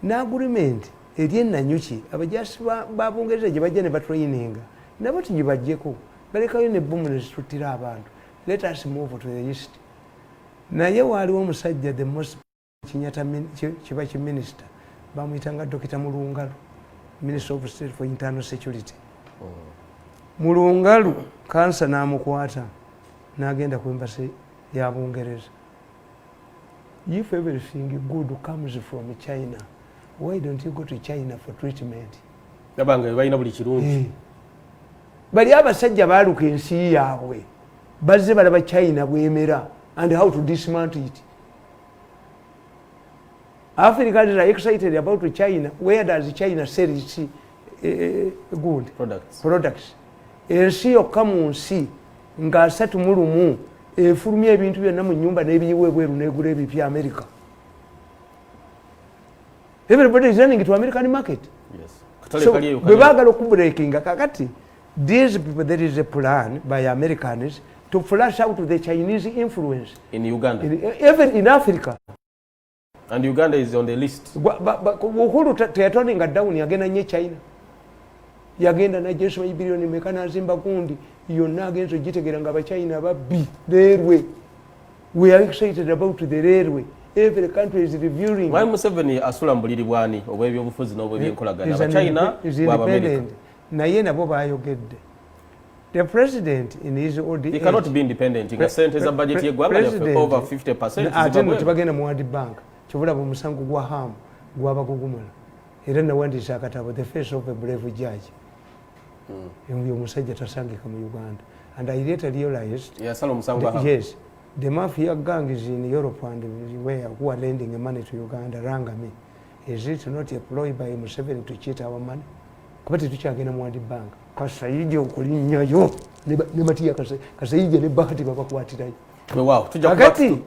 na agreement eri ennanyuki abajasi babungereza gye bajja ne batraininga nabo tugibajjeko balekayo ne bomu ne zituttira abantu. Let us move to the east. Naye waaliwo omusajja the most Kibachi minister bamuyitanga Dr. Mulungalu, Minister of State for Internal Security. Mulungalu kansa n'amukwata n'agenda ku embassy ya Bungereza. If everything good comes from China, why don't you go to China for treatment? Nabanga bayina buli kirungi. Bali abasajja baaluka ensi yaabwe bazze balaba China bwemera and how to dismantle it. Africans are excited about China. Where does China sell its good products? Ensi yokka mu nsi nga 3 efulumya ebintu byonna mu nnyumba n'ebiyiwa ebweru n'egula ebipya America. Everybody is running to American market. Yes. So bwe baagala okubreakinga kakati these people, there is a plan by Americans to flush out the Chinese influence in Uganda, even in Africa. And Uganda is on the list. Uhuru teyatoninga down yagenda nye China. Yagenda na jeshi wa bilioni mekana zimba kundi yonna agenzo gitegera nga China babbi railway. We are excited about the railway. Every country is reviewing. Why Museveni asula mbuliri bwani obwebyo bufuzi n'obwebyenkolagana ba China wa America? Na yena bo bayogedde. The president in his old age, he cannot be independent. He sent his budget yeggwanga over 50%. Atendo tibagenda mu World Bank. Kibula bu musango gwa ham gwaba kugumula. Era na wandisa akatabo the face of a brave judge. Uyo musajja tasangika mu Uganda. And I later realized yes, the mafia gang is in Europe and where who are lending money to Uganda Rangami. Is it not employed by Museveni to cheat our money? Kubati tukyagenda mu World Bank. Kasayije okulinnyayo ne Matiya Kasayije ne Bahati babakwatirayo. Wow, kakati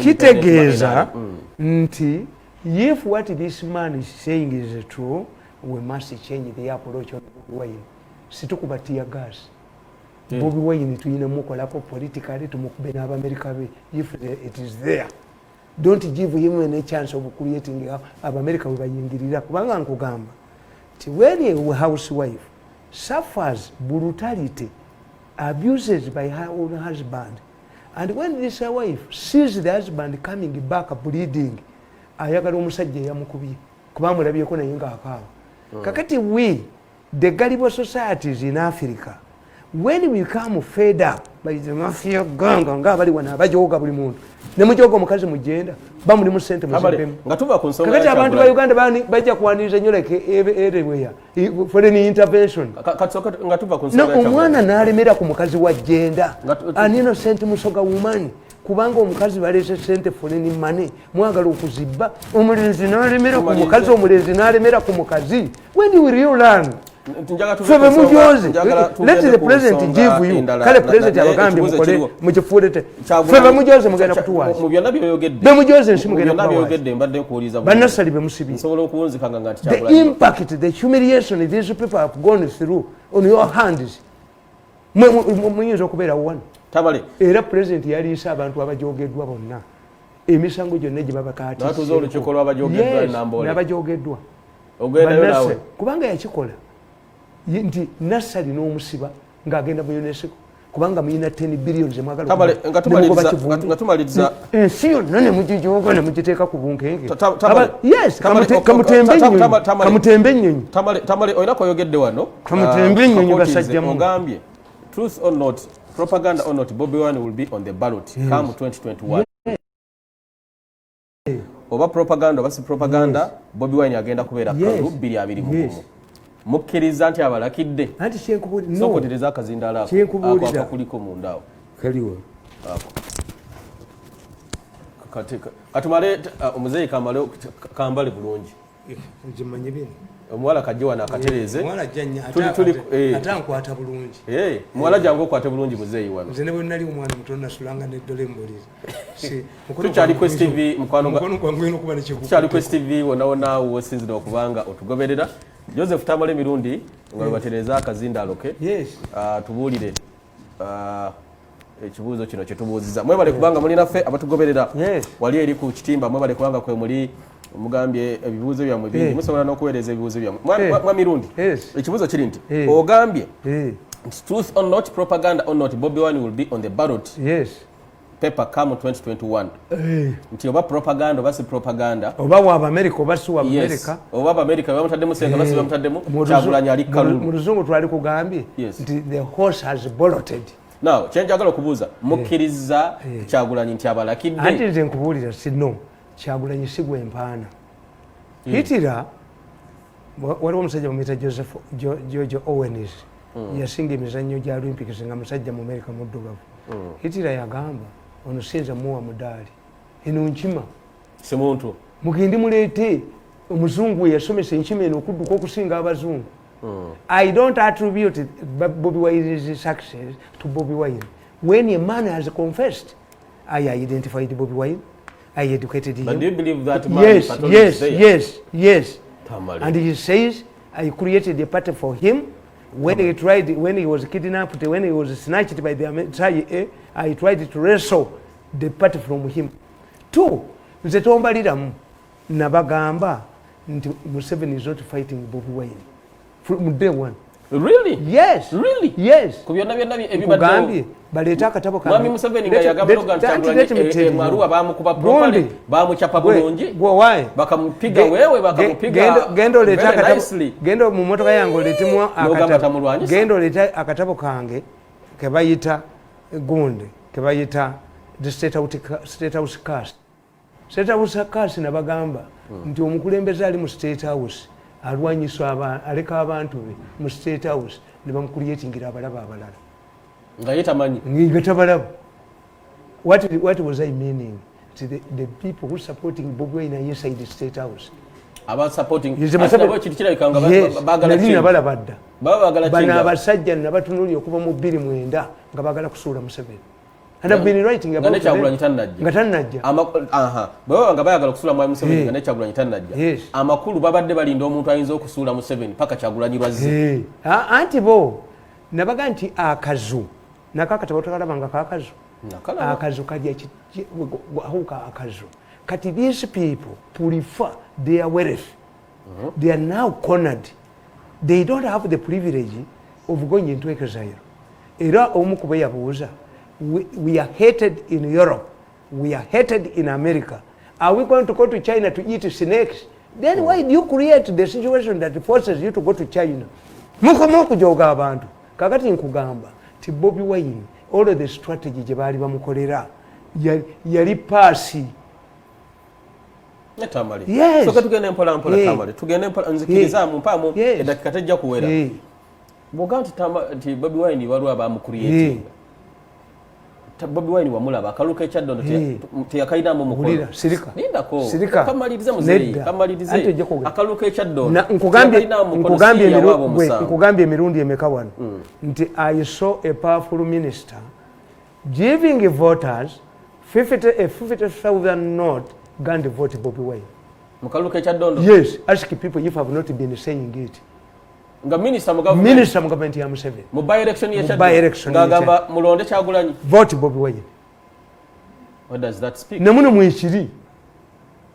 kitegeeza nti if what this man is saying is true, we must change the approach on Bobi Wine. Situkuba tear gas. Bobi Wine tuyina mukolako politically tumukube n'Amerika be if it is there. Don't give him any chance of creating America we bayingirira kubanga nkugamba ti when a housewife suffers brutality, abuses by her own husband, and when this wife sees the husband coming back bleeding, ayagala omusajja yamukubye kuba mulabyeko naye ng'akaaba. Kakati we the gullible societies in Africa, when we come fed up by the mafia gang nga bali wana abajoga buli muntu ne mujoga omukazi mugenda bamuli mu sente muzibemu kakati abantu ba Uganda bajja kuwaniriza nnyo like everywhere for any intervention ngatuva ku nsonga no omwana n'alemera ku mukazi wa jenda an innocent musoga woman kubanga omukazi balese sente for any money mwagala okuzibba omulenzi n'alemera ku mukazi omulenzi n'alemera ku mukazi when you will learn febe mujoze let the president give you kale president abagambye mukole mukifulete febe mujoze mugenda kutuwaza mu byonna byoyogedde be mujoze nsi mugenda byoyogedde mbadde nkuwuliza bannasali be musibi nsobola okuwunzikanga nga the impact the humiliation these people have gone through on your hands muyinza okubeera one Tamale era president yaliisa abantu abajogeddwa bonna emisango gyonna gye babakaati natuza olukiiko lw'abajogeddwa nambole n'abajogeddwa ogendayo nawe kubanga yakikola nti nassali n'omusiba ng'agenda mu UNESCO kubanga muyina 10 billion zemwagala nga tumaliriza ensi yonna ne mugijuuga ne mugiteeka ku bunkenge kamutembe ennyonyi Tamale olina koyogedde wano kamutembe ennyonyi basajjamu ogambye truth or not propaganda or not Bobi Wine will be on the ballot come 2021 oba propaganda oba si propaganda Bobi Wine agenda kubeera kalu 220 mukkiriza nti abalakidde anti kyenkubulira sokotereza akazindaala ako kuliko mundaawo kaliwo katumale omuzeeyi kamale kambale bulungi kimanye bino omuwala kajje wano akatereze omuwala jjanya ate ankwata bulungi muwala jangu okwate bulungi muzeeyi wano nze ne bwe nnali omwana mutono nasulanga neddole emboliza tukyali Quest TV mukwano gwange olina okuba nekyekuba tukyali Quest TV wonawona wosinzira okubanga otugoberera Joseph Tamale Mirundi nga webatereza akazindaalo ke tubuulire ekibuuzo kino kye tubuuziza mwebale kubanga muli naffe abatugoberera wali eri ku kitimba mwebale kubanga kwe muli omugambye ebibuuzo byammwe bingi musobola n'okuweereza ebibuuzo byammwe mwa Mirundi ekibuuzo kiri nti ogambye truth or not propaganda or not Bobi Wine will be on the ballot paper come 2021 nti oba propaganda oba si propaganda oba wa America oba si wa America oba America bamutaddemu senga basi bamutaddemu Kyagulanyi ali kalulu mu luzungu twali kugambye nti the horse has bolted now kyenjagala okubuuza mukkiriza Kyagulanyi nti abalakidde anti nze nkubuulira sino Kyagulanyi si gwe mpaana Hitler waliwo omusajja bamuyita George Owens yasinga emizannyo gya Olympics nga musajja mu America muddugavu Hitler yagamba ono sinza muwa mudaali eno nkima si muntu mugende muleete omuzungu we yasomesa enkima eno okudduka okusinga abazungu I don't attribute Bobi Wine's success to Bobi Wine. When a man has confessed, I identified Bobi Wine, I educated him. But do you believe that man yes. Tamale. And he says, I created a party for him. When he was kidnapped, when he was snatched by the CIA, I tried to wrestle the party from him. 2, nze tombaliramu nabagamba nti Museveni is not fighting Bobi Wine. From day one. Really? Yes. Really? Yes. Kubyonna ebibadde baleeta akatabo ka Mwami Museveni nga yagamba Kyagulanyi Maruwa bamukuba properly bamuchapa bulungi bakamupiga wewe bakamupiga gendo mu motoka yange oleetemu akatabo gendo oleeta akatabo kange kebayita gundi kebayita the state house cast nabagamba nti omukulembeze ali mu state house alwanyisa aleka abantu be mu state house ne bamucreatingira abalaba abalala nga yetamanyi nga tabalaba what was I meaning to the people who supporting Bobi Wine inside the state house about supporting balabadda bana abasajja nabatunuli okuva mu 2009 nga bagala kusuula Museveni. And I've been writing about it. Nga tannajja. Bwe nga bayagala kusuula Mwami Museveni nga ne Kyagulanyi tannajja. Amakulu babadde balinda omuntu ayinza okusuula Museveni paka Kyagulanyi lwazze. Anti bo nabaga nti akazu nakakati batokalabanga kakazu. Akazu kajja ahuka akazu. Kati these people prefer their wealth. They are now cornered. They don't have the privilege of going into exile. Era omu kuba yabuuza, we are hated in Europe. We are hated in America. Are we going to go to China to eat snakes? Then why do you create the situation that forces you to go to China? Mukomo kujoga abantu. Kakati nkugamba ti Bobi Wine all of the strategy gye baali bamukolera yali paasi. Tamale. Yes. So katugende mpola Tamale. Tugende mpola nzikiriza mu mpamu edakika tejja kuwera. Boganti ti Bobi Wine walwa bamukuriyetinga. Bobi Wine wamulaba akaluka ekyaddondo teyakaida mu mukono. Sirika. Nindako. Sirika. Kamalirize muzeyi. Kamalirize. Akaluka ekyaddondo. Nkugambye emirundi emeka wano. Nti I saw a powerful minister giving voters 50,000 note Gandhi vote Bobi Wine. Mukaluka ekyaddondo. Yes, ask people if have not been saying it. Nga minister mu government ya Museveni. Mu by election ya Chaddo. Ngagamba mulonde Kyagulanyi. Vote Bobi Wine. What does that speak? Namuno mwekiri.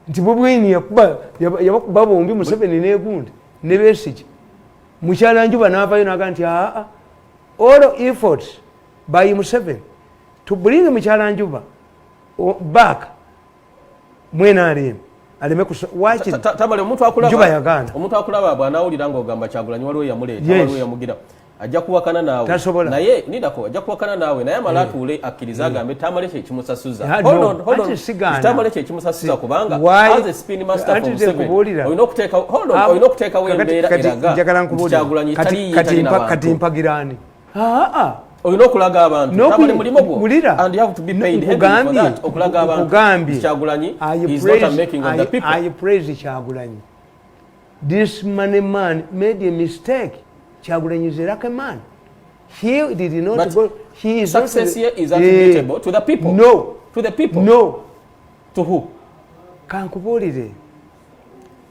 Nti Bobi Wine yabakuba bombi Museveni n'egundi ne Besigye. Mukyalanjuba n'avaayo n'aga nti all efforts by Museveni to bring Mukyalanjuba back mwena aleme wachi Tamale omuntu akulaba Juba yagana omuntu akulaba bwana awulira ngo ogamba Kyagulanyi waliwo yamuleeta waliwo yamugira ajja kuwakana naawe naye nidako ajja kuwakana naawe naye amalaatu ule akkiriza agambe Tamale kye kimusasuza hold on Tamale kye kimusasuza kubanga as a spin master from Seven oyina okuteeka wembeera eraga Kyagulanyi kati mpagirani oyina okulaga abantu Tamale mulimo gwo and you have to be paid heavily for that okulaga abantu Kyagulanyi is not a making of the people. I praise Kyagulanyi. This money man made a mistake. Kyagulanyi is a lucky man. He did not but go. He is success here is attributable to the people. No. To the people. No. To who? Kankubulire.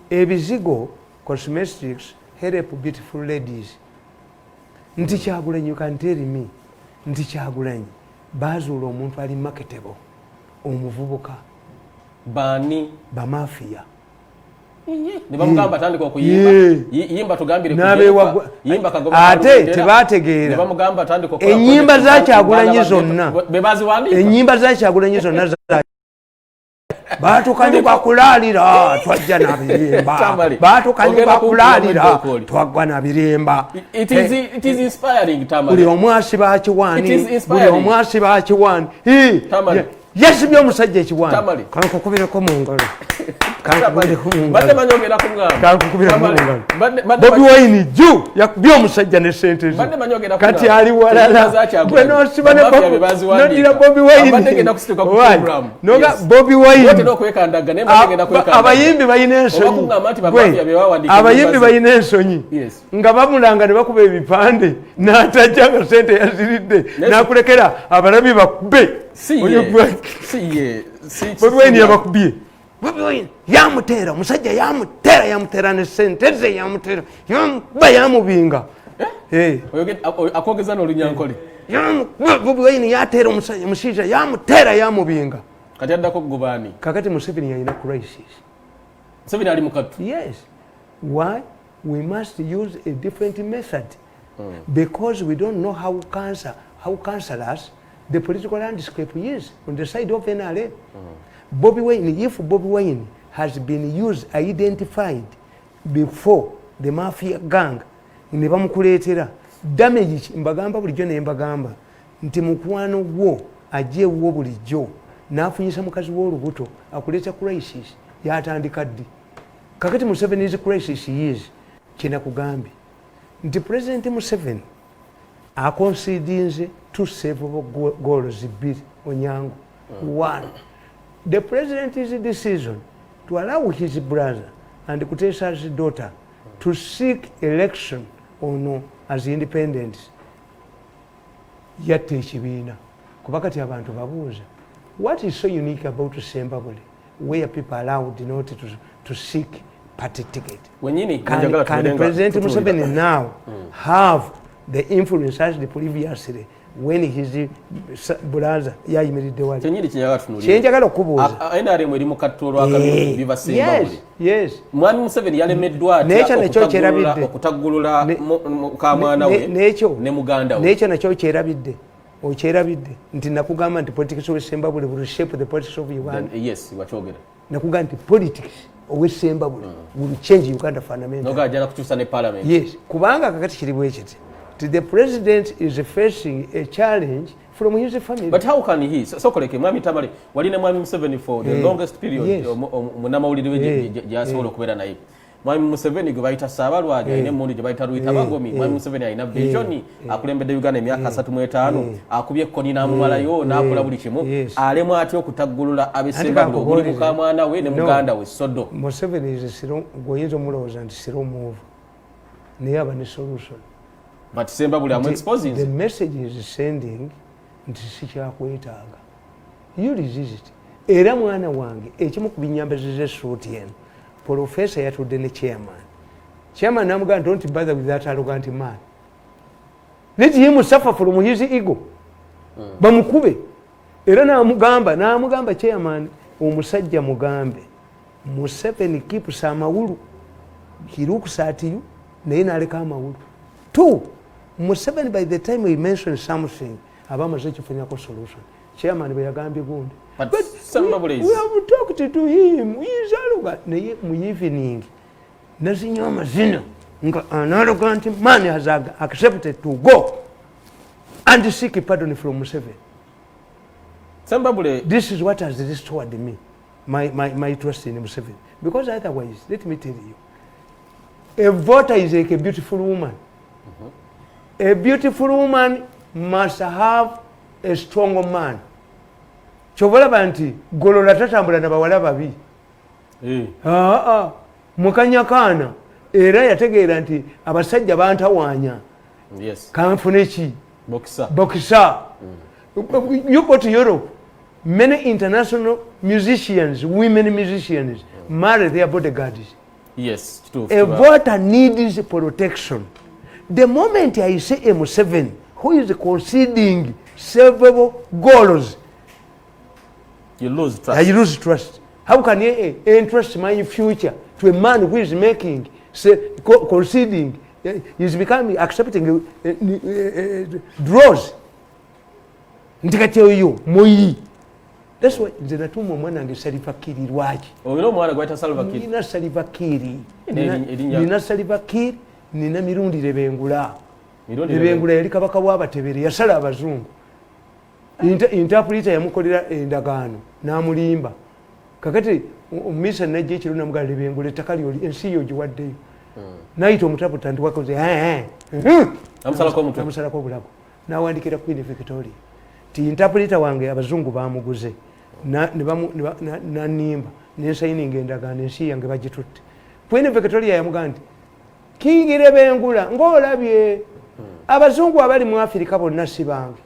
Ebizigo cosmetics help beautiful ladies. Nti Kyagulanyi, you can tell me. Nti Kyagulanyi bazuula omuntu ali marketable omuvubuka bani bamafia ne bamugamba atandika okuyimba yimba tugambire kuyimba yimba kagoba ate tebategeera ne bamugamba atandika okukola enyimba za Kyagulanyi zonna bebazi wandika enyimba za Kyagulanyi zonna batukanye bakulalira twajja nabiremba batukanye bakulalira twagwa nabiremba. It is inspiring Tamale. Buli omwasi bakiwani buli omwasi bakiwani yasibye omusajja ekiwani kankukubireko mu ngalo kankukubireko mu ngalo Bobi Wine ju yakubye omusajja ne sente zo kati ali walala gwe nosiba ne nodira Bobi Wine noga Bobi Wine abayimbi bayina ensonyi abayimbi bayina ensonyi nga bamulanga ne bakuba ebipande n'atajja nga sente yaziridde n'akulekera abalabi bakube. Bobi Wine yabakubye. Bobi Wine yamutera musajja yamutera ne sente ze yamutera yamubinga akogeza n'olunyankole Bobi Wine yatera musajja yamutera yamubinga kati addako gubani kakati Museveni yalina crisis. Museveni ali mukatu. Yes. Why? We must use a different method because we don't know how cancerous the political landscape is on the side of NRA. Bobi Wine, if Bobi Wine has been identified before the mafia gang, ne bamukuleetera damage mbagamba bulijjo ne mbagamba nti mukwano gwo ajje wo bulijjo n'afunyisa mukazi w'olubuto akuleeta crisis yatandika ddi. Kakati Museveni's crisis is kina kugambi nti President Museveni akonsidinze to save goals bit Onyango. One, the president's decision to allow his brother and Kutesa's daughter to seek election as independents, yatte ekibiina kuba kati abantu babuuza what is so unique about Sembabule where people are allowed not to seek party ticket. Can President Museveni now have the influence as the previously when his brother yayimiridde wali kyenjagala okubuuza NRM eri mu katolo akabiru biva Sembabule yes mwami Museveni yalemeddwa okutaggulula kamwana we ne muganda we nekyo nakyo okyerabidde nti nakugamba nti politics of Sembabule will shape the politics of Uganda. Yes wakyogera nakugamba nti politics of Sembabule will change Uganda fundamentally. Noga ajala kukyusa ne parliament. Yes kubanga kakati kiri bwekiti. The president is facing a challenge from his family. But how can he? So koleke mwami Tamale waline mwami Museveni for the longest period munamawulire we jasobola okubeera naye. Mwami Museveni gwe bayita Saabalwaja ne mundi gye bayita Ruita Bagomi. Mwami Museveni alina vision akulembedde Uganda emyaka 35 akubye ekkoni n'amumalayo n'akola buli kimu alemu atya okutaggulula ab'Sembabule okuli mukamwana we ne muganda we Sodo. Museveni is siro goyinza omulowooza nti siro move naye aba ne solution. But Sembabule am exposing the message is sending nti sikyakwetaaga you resist era mwana wange ekimu ku binyambazizza essuuti eno Professor yatudde ne chairman namugamba don't bother with that arrogant man, let him suffer from his ego. Bamukube era namugamba chairman omusajja mugambe Museveni keeps amawulu he looks at you naye naleka amawulu. 2 Museveni by the time he mentioned something abamaze kifanyako solution. Chairman bwe yagambye gundi but Sembabule we have talked to him he is arrogant naye mu evening nazinyo amazina nga an arrogant man has accepted to go and seek pardon from Museveni. Sembabule this is what has restored me my trust in Museveni, because otherwise let me tell you a voter is like a beautiful woman. A beautiful woman must have a strong man. Chovolaba nti golola tatambula na bawala babi. Mukanyakaana era yategeera nti abasajja bantawanya. Yes. Kanfune ki? Boxer. You go to Europe, many international musicians, women musicians, marry their bodyguards. Yes, true. A voter needs protection. The moment I say M7, who is conceding several goals, you lose trust. You lose trust. How can you entrust my future to a man who is making, conceding, is becoming, accepting draws? That's why nze natuma omwana wange Salva Kiir lwaki. Olina omwana gwayita Salva Kiir. Nina Salva Kiir. Nina Salva Kiir, nina Mirundi Lebengula. Lebengula yali kabaka w'Abatebere yasala abazungu. Interpreter yamukolera endagaano n'amulimba. Kakati omumisa najja ekiro namugala Lebengula ettaka lyoli ensi yo giwaddeyo. Nayita omutaputa nti wakoze amusalako obulago. N'awandikira Queen Victoria. Ti interpreter wange abazungu bamuguze. Nanimba nensayininga endagaano ensi yange bagitutte. Queen Victoria yamugamba nti King Lebengula ng'olabye abazungu abali mu Afirika bonna si bange.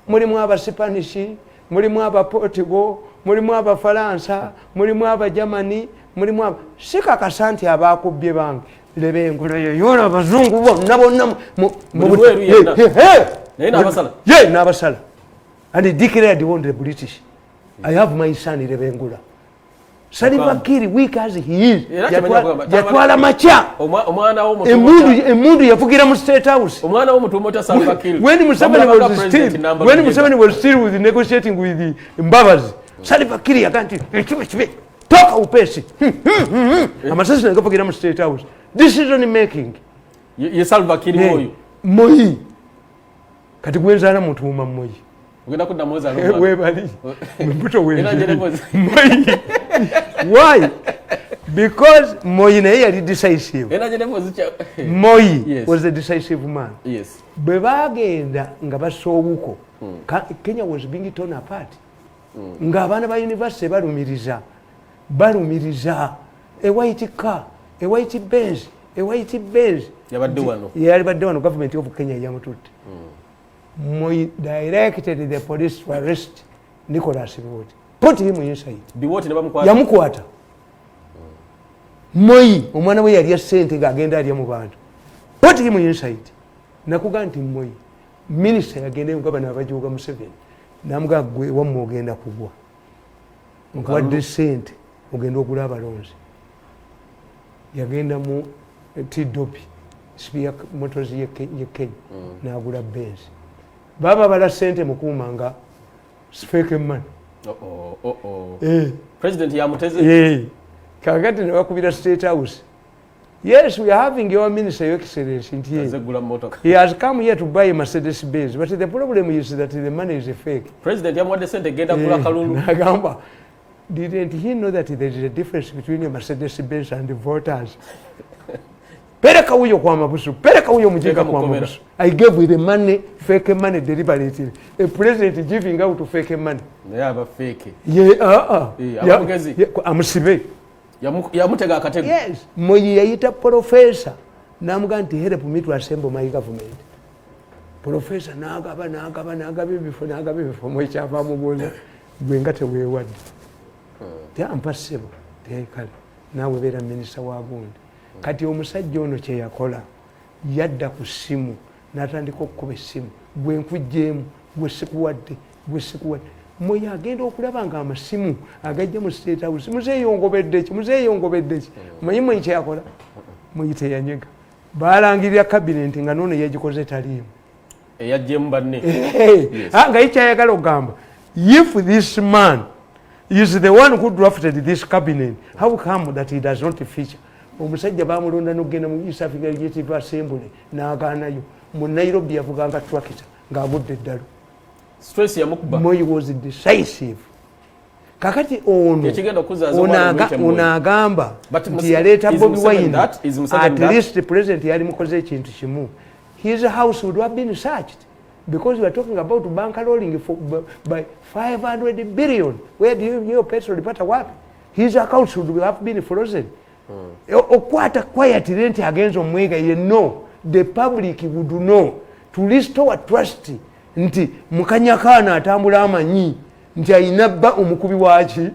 Mulimu Abasipanishi, mulimu Abaportugal, mulimu Abafalansa, mulimu Abajamani, mulimu sikakasa nti abakubbye bange. Lebengula yoyola abazungu bonna n'abasala. And he declared he wanted the British. I have my son Lebengula. Salva Kiir, weak as he is, yatwala macha. Emundu yafugira mu State House. Omwana w'omutumota Salva Kiir. When Museveni was still with negotiating with the Mbabazi, Salva Kiir yakanti ekibe toka upesi. Amasasi nagafugira mu State House. Decision making. Ye Salva Kiir moyo. Moyi. Kati gwenzana mutuma moyi. Ugenda kudda moza alomba. Webali. Mbuto wenze. Moyi. Why? Because Moyi naye yali decisive. Moyi was a decisive man. Yes. Bwe bagenda nga basowuko. Kenya was being torn apart. Nga abaana ba university balumiriza. A white car. white Benz yabadde wano government of Kenya yamututte Moi directed the police to arrest Nicholas Biwott, put him inside. Yamukwata Moi omwana we yali sente gagenda ali mu bantu, put him inside. Nakuga nti Moi minister yagende mugabana abajuga Museveni namuga gwe wamwe ogenda kugwa nkwadde sente ogenda okula abalonzi yagenda mu T-Dopi spia motors ye Kenya n'agula Benz baba bala sente mukuma nga fake money. President yamuteze kakati ne bakubira State House. Yes, we are having your minister, your excellency. He has come here to buy a Mercedes Benz, but the problem is that the money is a fake. President yamwadde sente genda kula kalulu nagamba didn't he know that there is a difference between a Mercedes Benz and the voters? Pereka huyo kwa mabusu, pereka huyo mjinga kwa mabusu. I gave you the money, fake money deliberately. A president giving out to fake money. Yeah, but fake. Amusibe. Yamutega akatego. Yes, Moi yayita professor. Namuga nti help me to assemble my government. Professor nagaba before Moi chava mugoza gwengate wewadde. They are impossible. They can. Now we better minister wa gundi. Kati omusajja ono kye yakola yadda ku ssimu n'atandika okukuba essimu gwe nkujjeemu gwe sikuwadde Moi agenda okulaba nga amasimu agajja mu State House muzeeyongobedde ki manyi Moi kye yakola Moi teyanyega baalangirira cabinet nga noono yegikoze taliimu eyajjemu banne nga yikyayagala okugamba if this man is the one who drafted this cabinet how come that he does not feature omusajja bamulonda n'ogenda mu East Africa Legislative Assembly n'agaanayo mu Nairobi yavuganga tractor ng'agudde eddalo. Stress yamukuba. Moi was decisive. Kakati ono onagamba nti yaleeta Bobi Wine at least the president yali mukoze ekintu kimu. His house would have been searched because we are talking about bank rolling by 500 billion. Where do you petrol lipata wapi? His accounts would have been frozen. Okwata quietly nti agenzo mwega ye no, the public would know to restore trust nti mukanyakana atambula amanyi nti ayinabba omukubi waki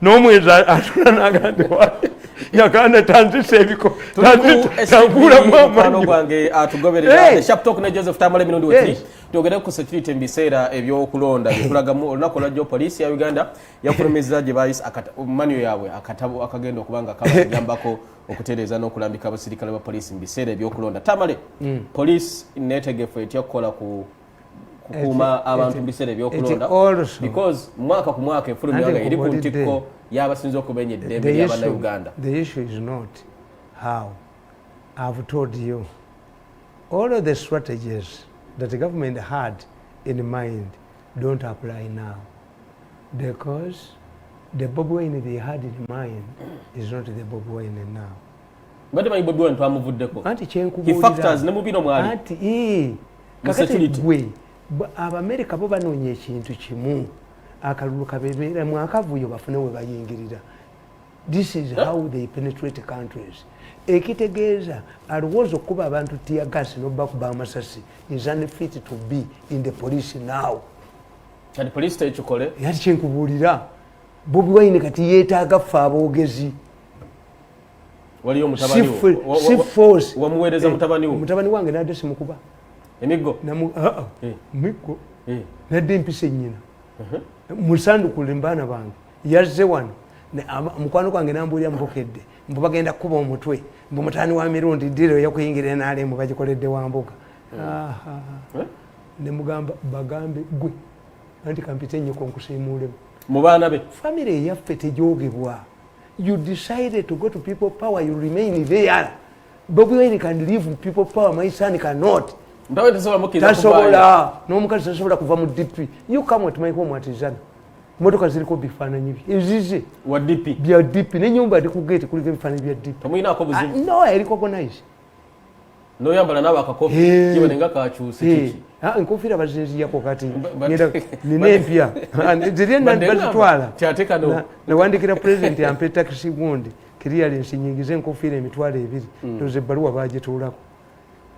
no mweza atula nagande wa yakana tanzise ebiko tambula mwana gwange atugoberera the sharp talk ne Joseph Tamale Mirundi wetri togera ku security mbiseera ebyo kulonda bikulagamu olunako lwajjo police ya Uganda yafulumiza je bayis manyo yawe akatabo akagenda okubanga kabajambako okutereza n'okulambika abasirikale ba police mbiseera ebyo kulonda Tamale police netegefu etyakola ku kukuma abantu mbiseera ebyo kulonda because mwaka ku mwaka efulumya nga iri ku ntiko yabasinzo okubenye dembe y'abana Uganda. The issue is not how. I've told you all of the strategies that the government had in mind don't apply now because the Bobi Wine they had in mind is not the Bobi Wine now. But my Bobi Wine twamuvuddeko. Anti chenkubulira. He factors ne mubino mwali. Anti kakati gwe Abamerika bo banonye ekintu kimu akalulu kabeera mu akavuyo bafune we bayingirira. This is how they penetrate countries. Ekitegeeza alowooza okuba abantu tear gas n'obakuba amasasi is unfit to be in the police now. And the police tekikole yati kyenkubuulira Bobi Wine kati yeetaaga ffe aboogezi. Waliyo mutabani force wamuweereza mutabani wange nadde simukuba emiggo miggo nadde mpise nnyina musanduku lembaana bange yazze wano mukwano gwange nambuulira mpokedde mbu bagenda kuba omutwe mbu mutaani wa Mirundi ddiro yakuyingirira n'alemu bagikoledde wa mbuga ne mugamba bagambe gwe anti kampite nnyoko nkusiimuulemu mu baana be family eyaffe tejoogebwa. You decided to go to people power, you remain there. Bobi Wine can leave people power, my son cannot. Tasobola n'omukazi tasobola kuva mu DP. You come at my home at Izana. Motoka ziriko bifaananyi bye ezize wa DP bya DP n'ennyumba eri ku gate kuliko ebifaananyi bya DP. Tomuyinaako buzibu. No, I recognize. noyambala nawe akakofi kibonenga kakyuse kiki enkofiira bazinziyako kati nina empya ziri enandi bazitwala nawandikira president ampe taxi gundi clearance nyingize enkofiira emitwalo 2 toze ebbaluwa bagituulako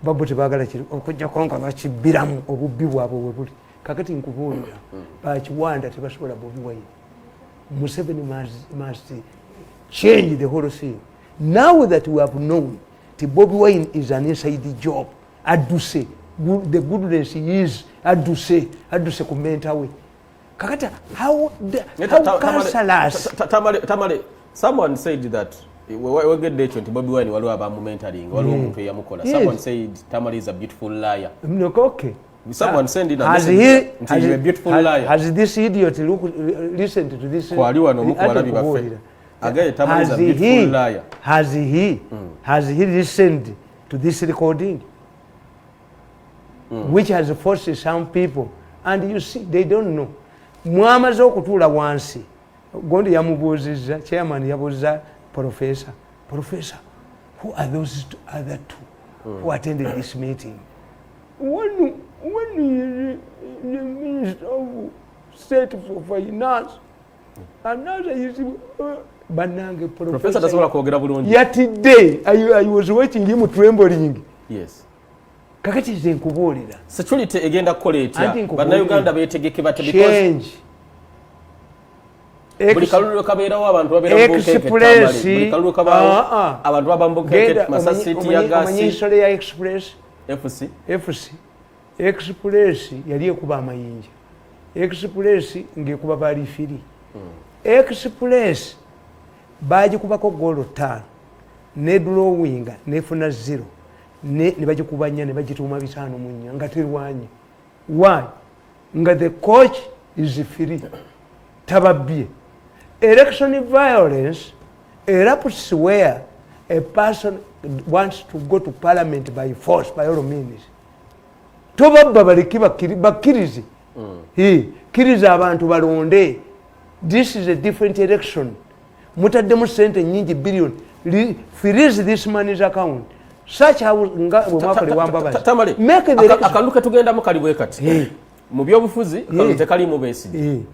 babo tebagala kiri okujjako nga bakibbiramu obubbi bwabwe bwe buli kakati nkubuulira bakiwanda tebasobola Bobi Wine. Museveni must change the whole thing. Now that we have known that Bobi Wine is an inside job, aduse the goodness he is aduse kumenta we. Kakata how cancerous. Tamale, someone said that we get the chant Bobi Wine waliwo abamu mentoring waliwo omuntu eyamukola. Someone said Tamale is a beautiful liar. Okay. Someone send in a message he's a beautiful liar. Has this idiot listened to this? Again, Tamale is a beautiful liar. Has he listened to this recording? Which has forced some people, and you see they don't know. Mwamaze okutula wansi gondi yamubuziza chairman yabuza professor who are those other two who attended this meeting? When the Minister of State for Finance, another is Banange Professor tasobola kwogera bulungi. Yet today I was watching him trembling. Yes. Kakati ze nkubuulira. Security egenda kukola etya? Bannayuganda beetegeke bate because buli kalulu kabeerawo abantu babeera mu bukeeke Tamale. Buli kalulu kabaawo abantu baba mu bukeeke Massachusetts ya gasi. Omanyi ya Express? FC. Express yali ekuba amayinja. Express ngekuba bali firi. Express bagikubako goal 5 ne drawing nefuna 0 ne bagikuba nya ne bagituma 5 mu nya nga terwanye. Why? Nga the coach is free. Tababie. Election violence erupts where a person wants to go to parliament by force, by all means. Tobabba baliki bakirizi. Kiriza abantu balonde. This is a different election. Mutaddemu sente nyingi billion. Freeze this money's account. Such how mwakole wambabazi. Tamale, akaluka tugenda mu kaliwe kati. Mu byobufuzi kalu tekali mu besidi.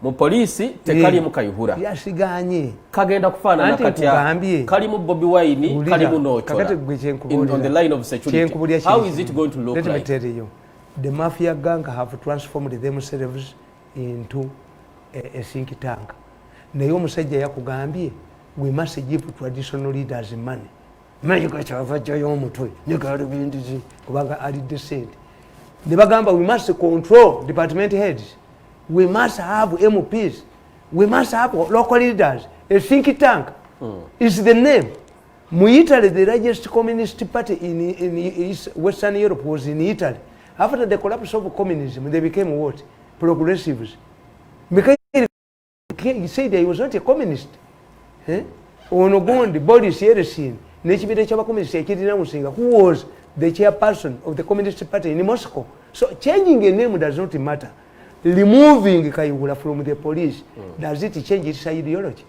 Mu polisi tekali mu kayihura. Yasiganye. Kagenda kufaana nakati ya kali mu Bobi Wine, kali mu Nochora. On the line of security. How is it going to look like? Let me tell you. The mafia gang have transformed themselves into a think tank. Naye omusajja yakugambye we must give traditional leaders money. Manyi kyava y'omutwe ne galubindizi kubanga ali decent. Ne bagamba we must control department heads. We must have MPs. We must have local leaders. A think tank is the name. Mu Italy, the largest communist party in Western Europe was in Italy. After the collapse of communism, they became what? Progressives. He said he was not a communist. Onogondi, Boris Yeltsin, who was the chairperson of the Communist Party in Moscow. So changing a name does not matter. Removing Kayihura from the police, does it change its ideology?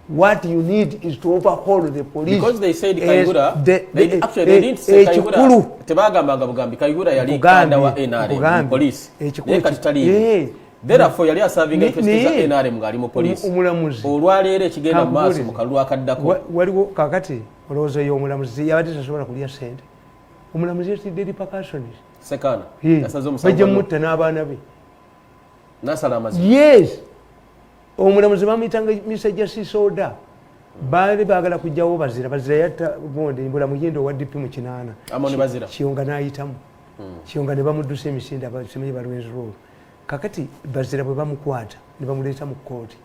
What you need is to overhaul the police. Because they said Kayihura, they didn't say Kayihura. Tebagambaga bugambi Kayihura yali kanda wa NRM police. Therefore yali aserving interest za NRM ngali mu police. Olwaleero ekigenda maaso mu kalulu akaddako. Waliwo kakati olowooza y'omulamuzi yabadde tasobola kulya ssente. Omulamuzi yatidde repercussions. Sekana. Yasaze omusango. Bajja mutta n'abaana be. Nasala amazima. Yes. Omulamuzi bamuyitanga Mr. Justice Order. Baali baagala kujjawo bazira yatta bonde mbula muyindo wa DP mu kinaana. Amoni bazira. Kiyonga n'ayitamu. Kiyonga ne bamuddusa emisinde abasemenyi balwenzi road. Kakati bazira bwe bamukwata ne bamuleeta mu kkooti.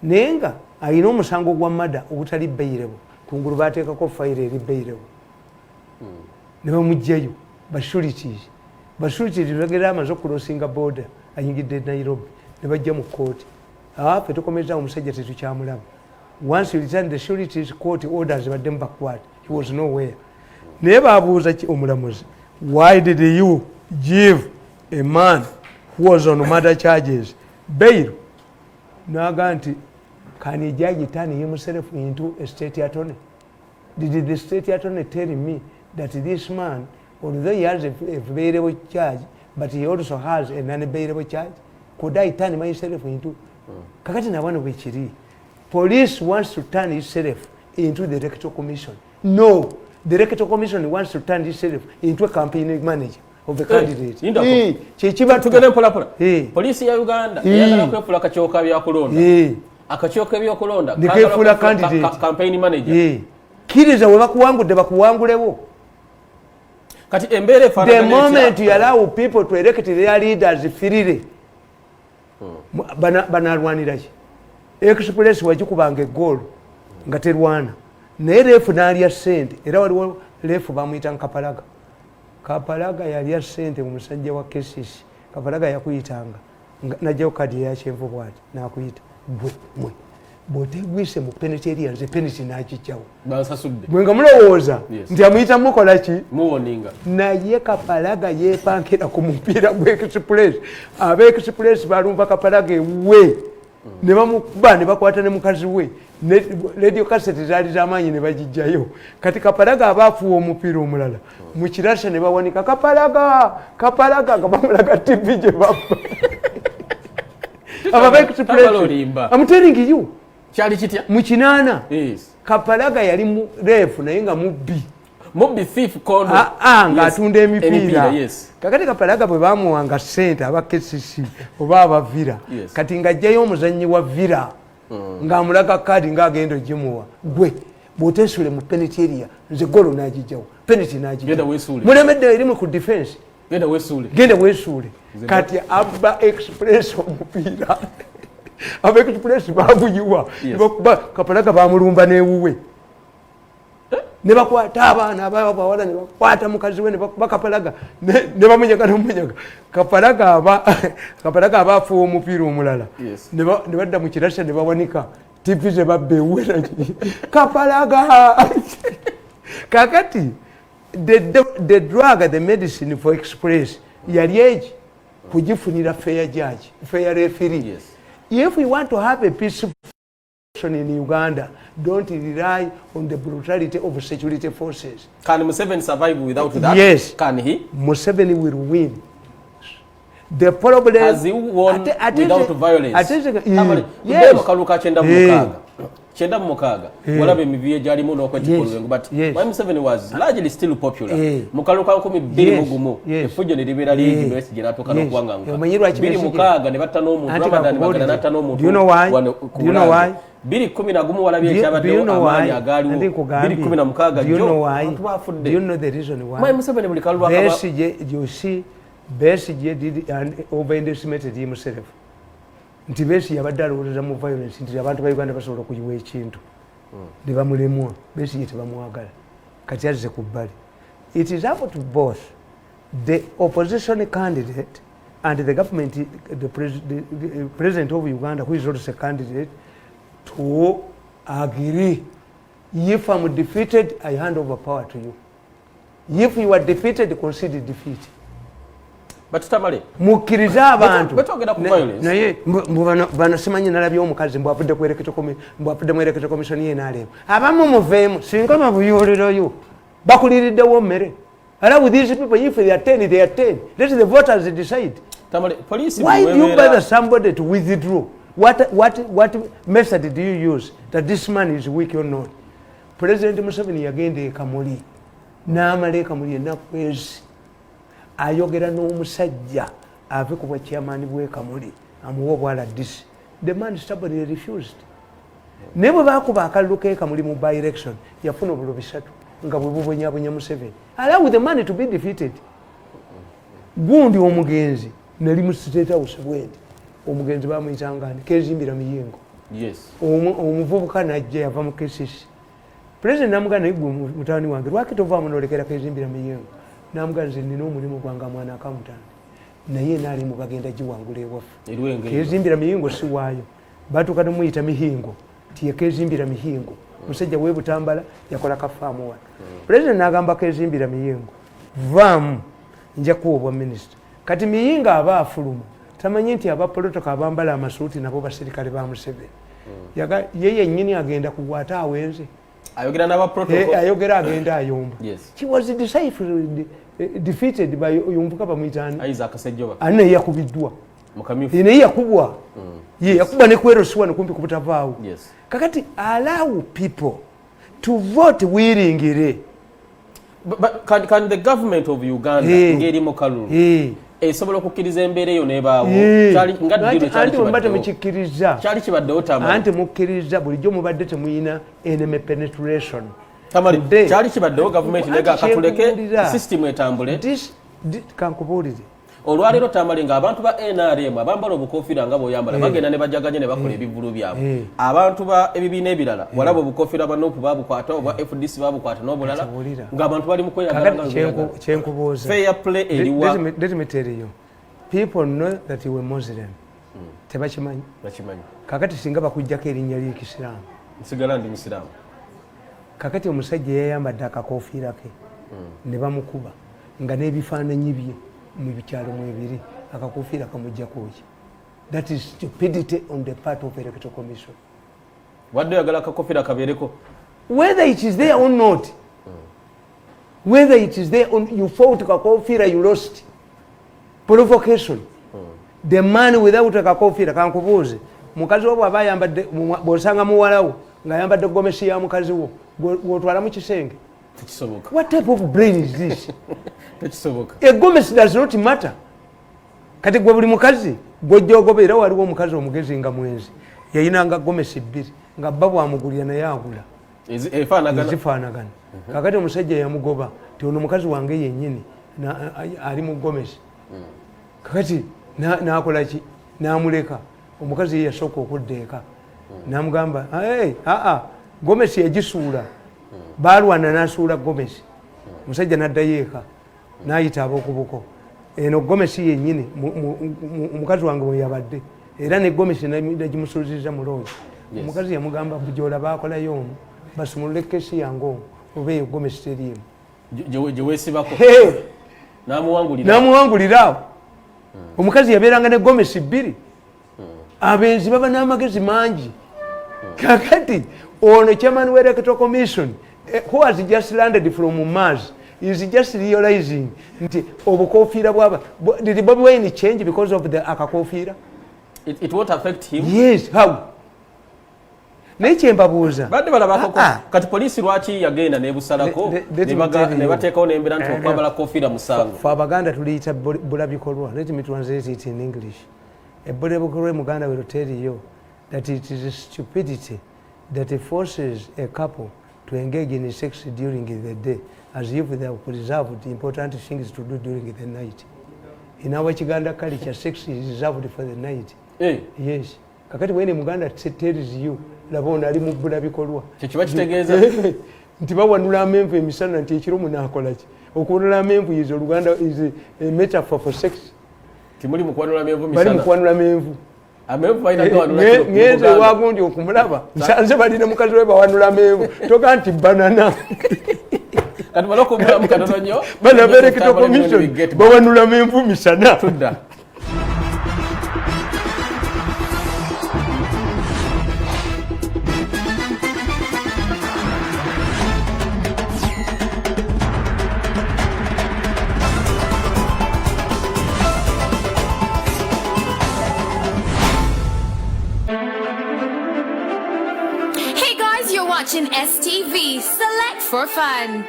Naye nga alina omusango gwa mada obutali bailebo. Kungulu baateekako fayiro eri bailebo. Ne bamugjayo basulities bagera amaze okulosinga border ayingidde Nairobi ne bajja mu kkooti. Ffe tukomezzaawo omusajja tetukyamulaba. Once you return the sureties court orders badde mu bakwata. He was nowhere. Naye baabuuza omulamuzi, why did you give a man who was on murder charges bail? Naga nti, can a judge turn himself into a state attorney? Did the state attorney tell me that this man, although he has a variable charge, but he also has a non-variable charge, could I turn myself into? Kakati na wano wechiri. Police wants to turn itself into the electoral commission. No, the electoral commission wants to turn itself into a campaign manager of the candidate. Chichiba tugene pola pola. Police ya Uganda yagala kwefula kachoka bya kulonda. Akachoka bya kulonda. Nikefula candidate. Campaign manager. Kiriza we bakuwangudde bakuwangulewo. Kati embere fana. The moment you allow people to elect their leaders freely. Banalwanira ki. Express wajikubanga eggolo nga terwana. Naye refu n'alya ssente era waliwo refu bamuyita Kapalaga. Kapalaga yalya ssente mu musajja wa KCC. Kapalaga yakuyitanga najjawo kadi ya kyenvu bwati n'akuyita mwe bw'otegwise mu penitentiary nze penalty n'agijjawo basasudde mwe nga mulowooza nti amuyita mukola ki muwoninga naye Kapalaga yeepankira ku mupiira gw'Express ab'Express balumva Kapalaga ewe ne bamukuba ne bakwata ne mukazi we radio cassette zaali z'amaanyi ne bagijjayo kati Kapalaga abaafuwa omupiira omulala mu kirasa ne bawanika Kapalaga nga bamulaga TV gye bappa I'm telling you kyali kitya mu kinaana yes Kapalaga yali mu refu naye nga mubbi thief kondo nga atunda emipiira yes kakati Kapalaga bwe bamuwanga ssente aba KCC oba abavira kati ng'ajjayo omuzannyi wa vira ng'amulaga kaadi ng'agenda ogimuwa gwe bw'otesule mu penitentiary nze golo n'agijjawo penalty n'agijjawo mulemedde erimu ku defense genda weesuule kati abba Express omupiira aba Express babuyiwa Kapalaga bamulumba n'ewuwe ne bakwata abaana abawala ne bakwata mukazi we ne bakuba Kapalaga ne bamunyaga n'omunyaga Kapalaga abaafuwa omupiira omulala ne badda mu kirasa ne bawanika tipi ze babba ewuwe Kapalaga kakati the drug the medicine for Express yali egi kugifunira fair judge fair referee if we want to have a peaceful in Uganda, don't rely on the brutality of security forces. Can Museveni survive without that? Yes. Can he? Museveni will win. The problem has he won without violence? Yes. Chenda mukaga wala be miviye jali muno kwa chikolwengo but Museveni was largely still popular mukaluka 12 mugumu efujo ne libera ligi bese jira toka no kwanganga bili mukaga ne batta no muntu abadani bagana nata no muntu do you know why bili 10 wala bye cyabadde amali agaliwo bili 10 mukaga do you know the reason why Museveni buli kalwa you see Besigye did overestimated himself. Nti Besigye yabadde alowooza mu violence nti abantu ba Uganda basobola okuyiwa ekintu ne bamulemwa Besigye tebamwagala kati azze ku bbali. It is up to both the opposition candidate and the government, the president of Uganda, who is also a candidate, to agree. If I'm defeated, I hand over power to you. If you are defeated, concede defeat. But Tamale, mukiriza abantu naye bano simanyi nalabye omukazi mbwapudde mu ereketo commission ye n'aleba abamu muveemu singa babuyuuliroyo bakuliriddewo mmere. Allow these people, if they are 10, they are 10. Let the voters decide. Tamale, police, why do you bother somebody to withdraw? What method do you use that this man is weak or not? President Museveni yagende Kamuli n'amala Kamuli ennaku ezi ayogera n'omusajja ave ku bwachairman bwe Kamuli amuwa obwala disi. The man stubbornly refused. Ne bwe baakuba akalulu ke Kamuli mu by election yafuna obululu bisatu nga bwe bubonyabonya Museveni. Allow the man to be defeated. Gundi omugenzi nali mu State House bwedi omugenzi bamuyitangani Kezimbira Miyingo. Yes. Omuvubuka najja yava mu KCC. President namugana igwe mutani wange lwaki tova munolekera Kezimbira Miyingo. Namugana nze nina omulimu gwange mwana akamutani. Naye nali mu bagenda giwangula ewaffe. Kezimbira Miyingo si waayo. Batuka nomuyita Mihingo. Tiye Kezimbira Mihingo. Musajja we Butambala yakola kafaamu wa. President nagamba Kezimbira Miyingo. Vam nja kuwa minister. Kati Miyingo aba afuluma. Tamanyi nti aba protocol abambala amasuuti nabo basirikale ba Museveni. Yeye nnyini agenda kuwata awenze. ayogera n'aba protocol ayogera agenda ayomba. Yes. She was defeated by Yomvuka Bamwitani. Isaac Sejjoba. Ane yakubiddwa. Mukamyufu. Ine yakubwa. Ye yakubwa ne kwero siwa kumpi kubutavaawo. Yes. Kakati allow people to vote willingly. But can the government of Uganda ngeri mu kalulu esobola okukkiriza embeera eyo n'ebaawo anti mubadde mukikkiriza kyali kibaddewo Tamale anti mukkiriza bulijjo mubadde temuyina enemy penetration Tamale kyali kibaddewo gavumenti nega katuleke system etambule kankubuulire olwaleero Tamale ng'abantu ba NRM abambala obukofiira nga bw'oyambala bagenda ne bajaganya ne bakola ebivulu byabwe abantu ba ebibiina ebirala walaba obukofiira banopu babukwata oba FDC babukwata n'obulala ng'abantu bali mu kweyagala kyenkubuuza fair play eriwa let me tell you people know that you were Muslim tebakimanyi kakati singa bakujjako erinnya ly'ekisiraamu nsigala ndi musiraamu kakati omusajja yayambadde akakofiira ke ne bamukuba nga n'ebifaananyi bye mu bikyalo mwebiri akakofiira kamujja kuki. That is stupidity on the part of the Electoral Commission. Wadde yagala akakofiira kabeereko whether it is there or not whether it is there or you fought kakofiira you lost provocation the man without kakofiira kankubuuze mukazi wo bw'aba ayambadde bw'osanga muwalawo ng'ayambadde gomesi ya mukazi wo gw'otwala mu kisenge tekisoboka what type of brain is this tekisoboka egomesi does not matter kati gwe buli mukazi gw'ojja ogoba era waliwo omukazi omugezi nga mwenzi yayinanga gomesi bbiri nga bba bw'amugulira naye agula ezifaanagana kakati omusajja yamugoba ti ono mukazi wange yennyini ali mu gomesi kakati n'akola ki n'amuleka omukazi ye yasooka okudda eka n'amugamba gomesi yagisuula baalwana n'asuula gomesi omusajja n'addayo eka n'ayita ab'okubuko eno gomesi yennyini omukazi wange bwe yabadde era ne gomesi nagimusuuziza mulooyi omukazi yamugamba bujola baakolayo omu basumulule kesi yange omu oba eyo gomesi teriimu gye weesibako n'amuwangulira awo omukazi yabeeranga ne gomesi bbiri abenzi baba n'amagezi mangi kakati ono chairman wa Electoral Commission who has just landed from Mars is just realizing nti obukofiira bwaba did Bobi Wine change because of the akakofiira it won't affect him yes how naye kyembabuuza badde balabako kati poliisi lwaki yagenda nebusalako ne bateekawo n'embeera nti okwambala kofiira musango fe abaganda tuliyita bulabikolwa let me translate it in English ebbulabikolwa muganda will tell you that it is stupidity that forces a couple to engage in sex during the day as if they have preserved important things to do during the night. In our Chiganda culture, sex is reserved for the night. Yes. Kakati when Muganda tells you, Labona Rimubula Bikolwa. Ntibawanula amenvu emisana nti ekiro munaakola ki okwanula amenvu is Uganda is a metaphor for sex. Timuli mukwanula amenvu misana. Bali mukwanula amenvu. Amenvu baina gawanula ngeze wagundi okumulaba nsanze balina mukazi we bawanula amenvu toka nti banana kati baloko mula mukanono nnyo bana Electoral Commission bawanula amenvu misana tudda. Watching STV, select for fun.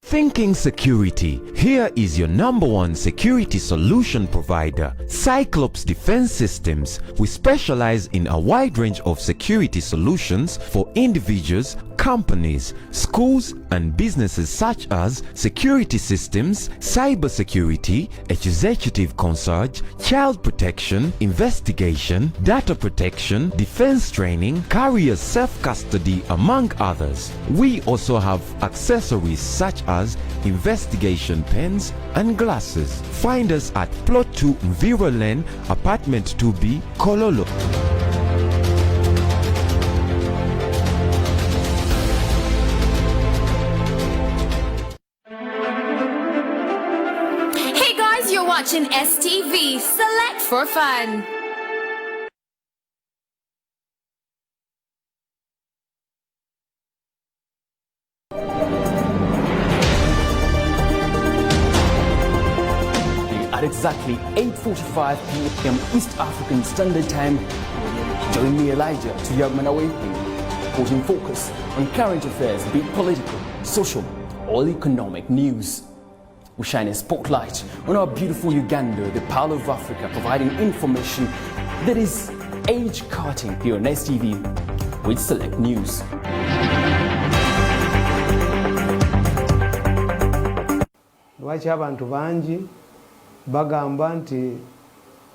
Thinking security. Here is your #1 security solution provider, Cyclops Defense Systems. We specialize in a wide range of security solutions for individuals, companies, schools, and businesses such as security systems, cybersecurity, executive concierge, child protection, investigation, data protection, defense training, carrier self-custody, among others. We also have accessories such as investigation pens and glasses. Find us at Plot 2 Mviro Lane, Apartment 2B, Kololo. Watching STV, select for fun. exactly 8:45 p.m. East African Standard Time. Join me, Elijah, to Yagman Awakening, putting focus on current affairs, be it political, social, or economic news. We shine a spotlight on our beautiful Uganda, the Pearl of Africa, providing information that is age-cutting here on STV with select news. Lwaki abantu bangi bagamba nti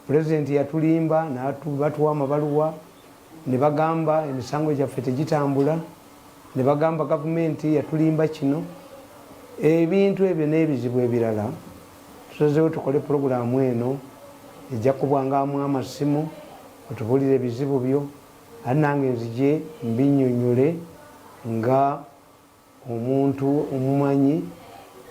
president yatulimba batuwa amabaluwa ne bagamba emisango gyaffe tegitambula ne bagamba gavumenti yatulimba kino ebintu ebyo n'ebizibu ebirala tusazeewo tukole puroguramu eno ejja kubwangamu amasimu otubulire ebizibu byo ate nange nzije mbinnyonnyole nga omuntu omumanyi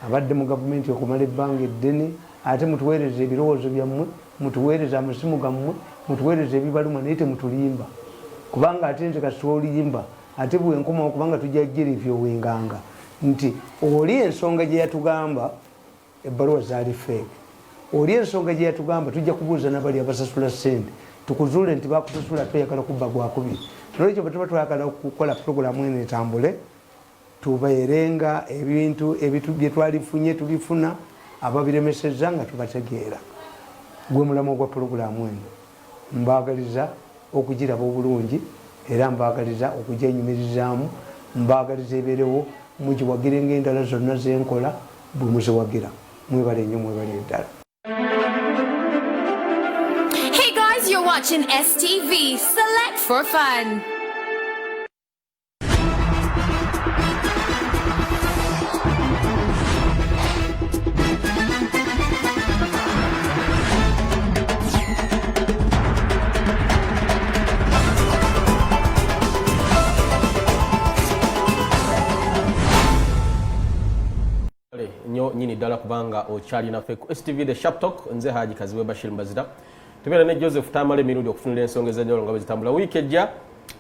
abadde mu gavumenti okumala ebbanga eddene ate mutuweereza ebirowoozo byammwe mutuweereza amasimu gammwe mutuweereza ebibaluma naye temutulimba kubanga ate nze kasitwolimba ate bwenkomawo kubanga tujja jerefyowenganga nti oli ensonga gye yatugamba ebbaluwa zaali feeke oli ensonga gye yatugamba tujja kubuuza nabali abasasula ssente tukuzuule nti bakusasula tweyagala kubba gwakubiri nolwekyo bwe tuba twagala okukola puroguramu eno etambule tubeerenga ebintu bye twalifunye tubifuna ababiremeseza nga tubategeera gwe mulamu ogwa puroguramu eno mbaagaliza okugiraba obulungi era mbaagaliza okugyenyumirizaamu mbaagaliza ebeerewo mugiwagire ng'endala zonna zenkola bwe muziwagira mwebale nnyo mwebale eddala. Hey guys, you're watching STV. Select for fun. Nyo nyini dala kubanga ochali na feku STV the Sharp Talk nze haji kaziwe Bashir Mbazira tubera ne Joseph Tamale Mirundi okufunira ensonga ez'enjawulo nga bezitambula wiiki ejja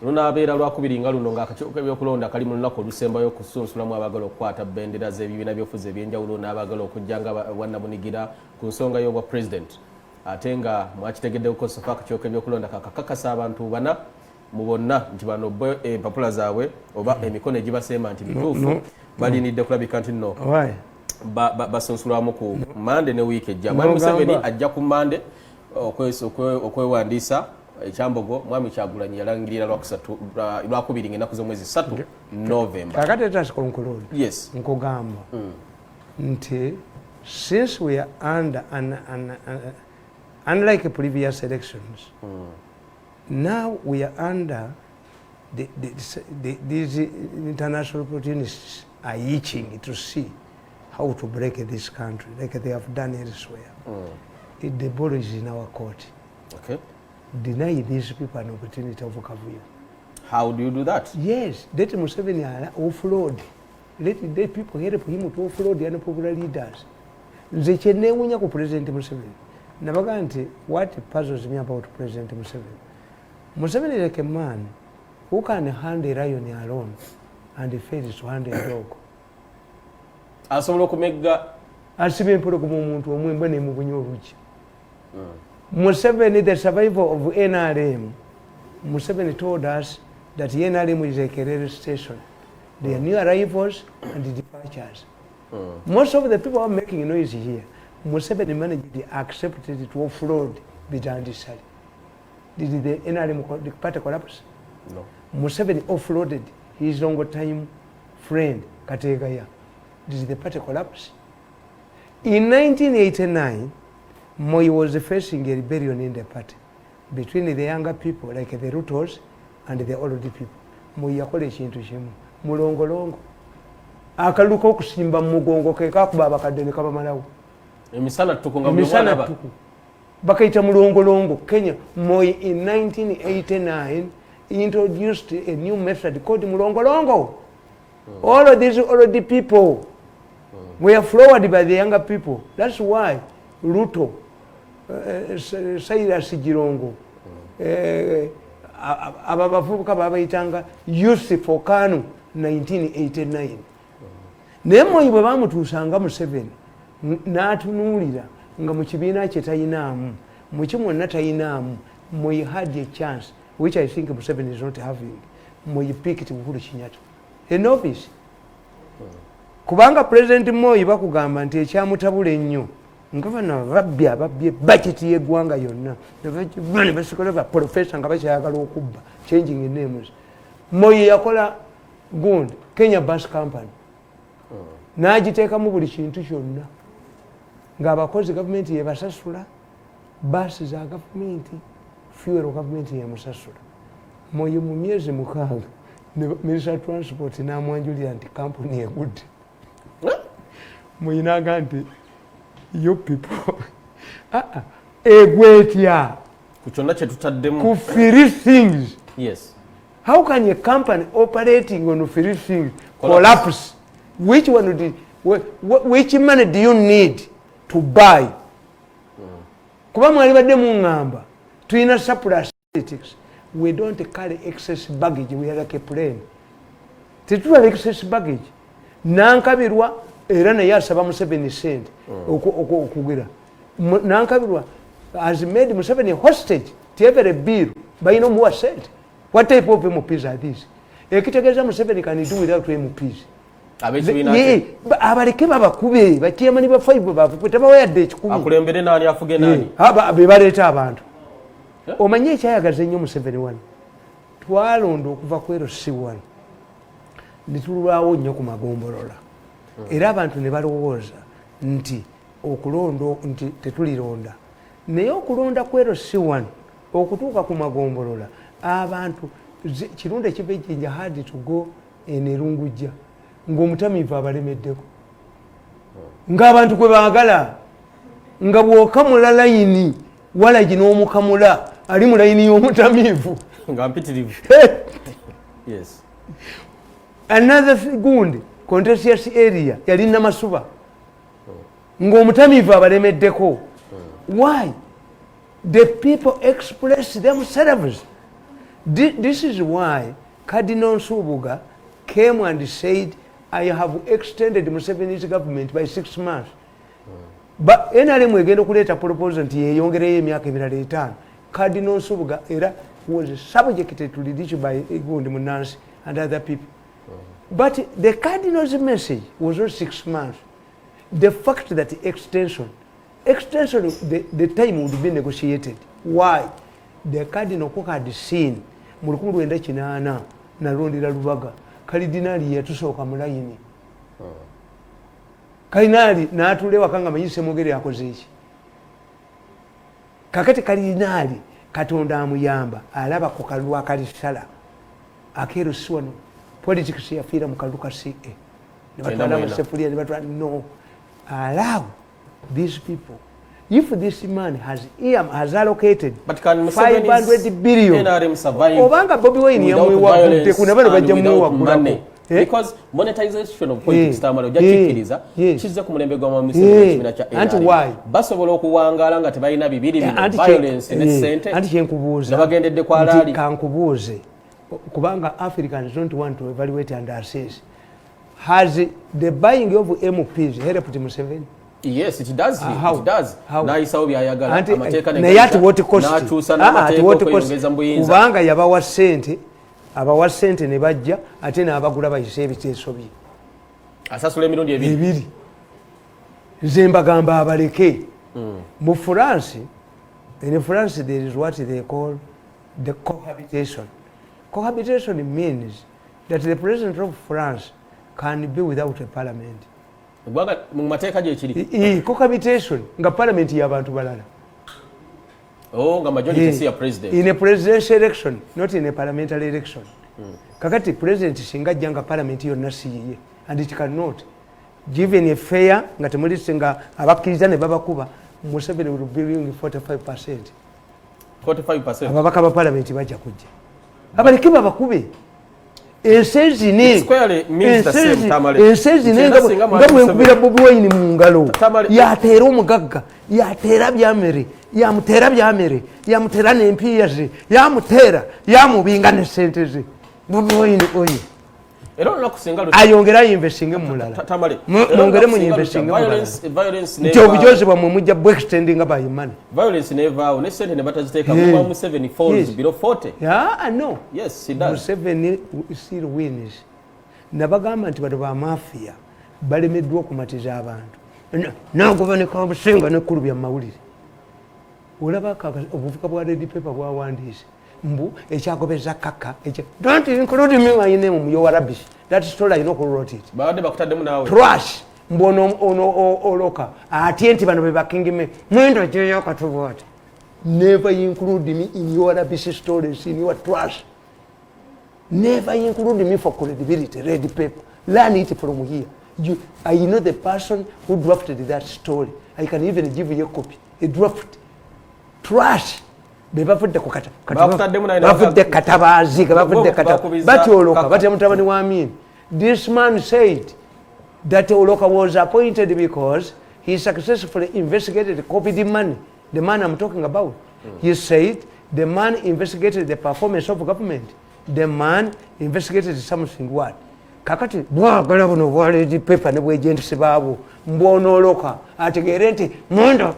lunaabeera lwakubiri nga luno ng'akakiiko k'ebyokulonda kali mu lunaku olusembayo okusunsulamu abagala okukwata bendera z'ebibiina by'obufuzi ebyenjawulo n'abagala okujja nga bwannabunigira ku nsonga y'obwa president ate nga mwakitegedde kukozesa akakiiko k'ebyokulonda kakakakasa abantu bana mu bonna nti bano empapula zaabwe oba emikono egibasemba nti mituufu balinidde kulabika nti nno basunsulwamu ku mande ne wiiki ejja. Mwami Museveni ajja ku mande okwewandiisa ekyambogo mwami Kyagulanyi yalangirira lwakubiri ng'ennaku z'omwezi 3 November. Kakati etasi conclude. Yes. Nkugamba nti since we are under unlike previous elections now we are under these international opportunists are itching to see how to break this country like they have done elsewhere. The ball is in our court. Okay. Deny these people an opportunity of Kavuyo. How do you do that? Yes, let Museveni offload. Let people help him to offload the unpopular leaders. Nze kyenewunya ku President Museveni. Nabaga nti what puzzles me about President Museveni. Museveni is like a man who can hand a lion alone and fails to hand a dog. Asobola okumegga asiba empologoma omuntu omwemba nemubunya oluki. Museveni, the survival of NRM, Museveni told us that NRM is like a rail station. There are new arrivals and departures. Most of the people are making noise here. Museveni managed to accept it to offload Bijandisari. Did the NRM the party collapse? No. Museveni offloaded his long time friend Kategaya. Did the party collapse? In 1989, Moi was facing a rebellion in the party between the younger people like the Rutos and the older people. Moi yakola ekintu kimu mulongolongo akaluka okusimba mugongo ke kakuba abakadde ne kabamalawo emisana tukunga mwana ba bakaita mulongolongo Kenya. Moi in 1989 introduced a new method called mulongolongo. All of these already people were floored by the younger people. That's why Ruto, Cyrus Girongo, abavubuka babayitanga Youth for Kanu 1989. Naye Moi bwe bamutuusanga Museveni n'atunuulira nga mu kibiina kye tayinaamu mu kimwonna tayinaamu Moi had a chance which I think Museveni is not having. Moi picked Uhuru Kenyatta in office. Kubanga President Moi bakugamba nti ekyamutabula ennyo ngavana babbye budget y'eggwanga yonna ne basikola ba professor nga bakyayagala okubba changing names. Moi yakola gundi Kenya Bus Company n'agiteekamu buli kintu kyonna ng'abakozi gavumenti yebasasula baasi za gavumenti fuel gavumenti yemusasula. Moi mu myezi 6 Minister of Transport n'amwanjulira nti kampuni egudde. Moi n'agamba nti you people egwetya ku kyonna kye tutaddemu ku free things. Yes. How can a company operating on free things collapse? Which money do you need to buy? Kuba mwali badde mungamba tulina surplus politics. We don't carry excess baggage. We are like a plane. Tetula excess baggage. Nankabirwa era naye asaba Museveni cent okugira. Nankabirwa has made Museveni hostage. Every bill by no more cent. What type of MPs are these? Ekitegeeza Museveni can do without MPs. Abaleke babakube bakyemani ba 5 bavuga tabawayadde ekikumi. Akulembere nani afuge nani? Be baleeta abantu. Omanye ekyayagaza ennyo Museveni wano. Twalonda okuva ku LC1 ne tulwawo nnyo ku magombolola. Era abantu ne balowooza nti okulondo nti tetulironda. Naye okulonda ku LC1 okutuuka ku magombolola abantu kirunde ekibejjinja hadi to go enerungujja ng'omutamiivu abalemeddeko ng'abantu kwe baagala nga bw'okamula layini walagi n'omukamula ali mu layini y'omutamiivu nga mpitirivu. Yes. Another gundi contentious area yali Namasuba ng'omutamiivu abalemeddeko. Why? The people express themselves. This is why Cardinal Subuga came and said, I have extended Museveni's government by 6 months. But NRM egenda okuleeta proposal nti yeeyongereyo emyaka emirala 5. Cardinal Subuga era was subjected to leadership by Gundi Munansi and other people. But the Cardinal's message was not 6 months. The fact that extension, the time would be negotiated. Why? The Cardinal Cook had seen Mulukulu Wenda Kinana nalondera Lubaga Kalidinali yatusooka mu layini. Kalidinali n'atulewa kanga mayise mogere akoze eki. Kakati Kalidinali Katonda amuyamba alaba ku kalwa akalisala akeero siwano politics yafiira mu kaluka CA ne batwala mu sefulia ne batwala no allow these people. If this man has allocated 500 billion, obanga Bobby Wine yamwewa kuna bano bajjamuwa kulako. Because monetization of politics tamalo jakikiriza kiza ku mulembe gwa Museveni kibina cha anti why basobola okuwangala nga tebalina bibiri violence ne sente anti kyenkubuuza nabagendedde kwa lali kankubuuze kubanga Africans don't want to evaluate and assess. Has the buying of MPs helped Museveni? Yes, it does. It does. Naisao byayagala amateeka ne yati what cost nachusa na amateeka okuyongeza mbuyinza kubanga yabawa sente ne bajja ate n'abagula bayise ebiteeso bye asasula emirundi ebiri nze mbagamba abaleke mu France. In France there is what they call the cohabitation. Cohabitation means that the president of France can be without a parliament. Mu mateeka gye kiri cohabitation nga parliament y'abantu balala. Nga majority si ya president. In a presidential election, not in a parliamentary election. Kakati president singa janga parliament yonna si yiye and it cannot given a fair nga temulise nga abakkiriza ne babakuba Museveni will be bringing 45%. 45%. Ababaka ba parliament bajja kujja abaleke babakube ensezine nga bwenkubira Bobi Wine mu ngalo yateera omugagga yateera byamere yamuteera byamere yamuteera n'empiya ze yamuteera yamubinga ne sente ze Bobi Wine oyo era olunakusinga ayongera investing mulala mwongere mu investing mulala nti obujozi bwamwe mujja bwextendinga by money violence never ne sente ne bataziteeka mu 7 falls below 40 yeah no yes he does 7 still wins nabagamba nti bado ba mafia balemeddwa okumatiza abantu nagobanika obusinga nekkulu bya mawulire olaba obuvuka bwa red paper bwawandiise mbu ekyagobeza kaka don't include me my name you are rubbish that story I know who wrote it baade bakutaddemu naawe trash mbono oloka ati nti bano be bakingi me mwendo kyeyo katubwate never include me in your rubbish stories in your trash never include me for credibility red paper learn it from here I know the person who drafted that story I can even give you a copy a draft trash bebafudde kukata bafudde katabazi bafudde katabazi bati oloka bati mutabani wa Amin this man said that Oloka was appointed because he successfully investigated the COVID money the man I'm talking about he said the man investigated the performance of government the man investigated something what kakati bwagala buno bwaledi paper ne bwejentisi baabo mbono Oloka ategere nti mondo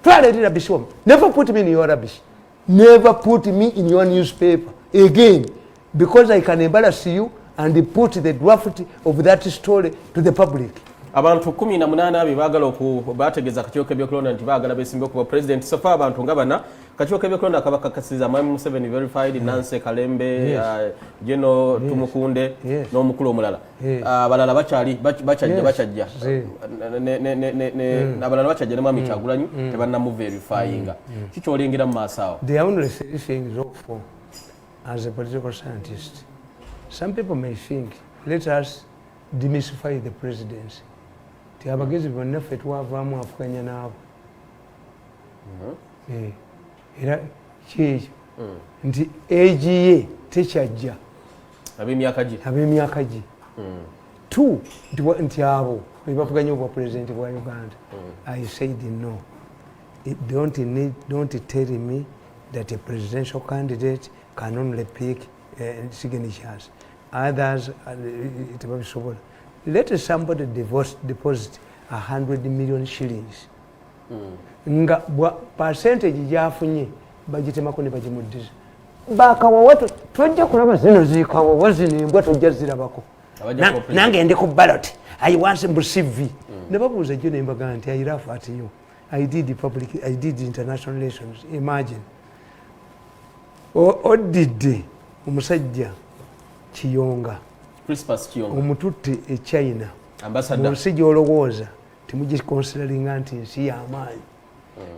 twaledi rubbish never put me in your rubbish never put me in your newspaper again because I can embarrass you and put the draft of that story to the public. Abantu 18 abe bagala okubategeza kachoke byokulonda nti bagala besimbe ku president sofa abantu ngabana kachoke byokulonda kabakakasiza Mwami Museveni verified Nancy Kalembe Jeno Tumukunde no mukulu omulala abalala bachajja ne abalala bachajja ne Mwami Kyagulanyi tebanna mu verifyinga kicho olingira mu masawo. The only thing is for as a political scientist some people may think let us demystify the presidency. Tiabagezi bonna ffe twavaamu afukanya naabo era kyekyo nti AGA tekyajja ab'emyaka gi two nti abo bebavuganya obwa pulezidenti bwa Uganda. I said no, don't tell me that a presidential candidate can only pick signatures others tebabisobola. Let somebody deposit 100 million shillings. Nga percentage jafunye bagitemako ne bagimuddiza. Bakawa watu tujja kulaba zino zikawa wazini mbwa tujja zirabako. Nange ndi ku ballot. I want to CV. Ne babuuza jjo ne mbaga nti I laugh at you. I did international relations. Imagine. Odidde omusajja Kiyonga. Crispus Kiyonga omututte e China ambassador munsi gyolowooza temugiconsideringa nti nsi y'amaanyi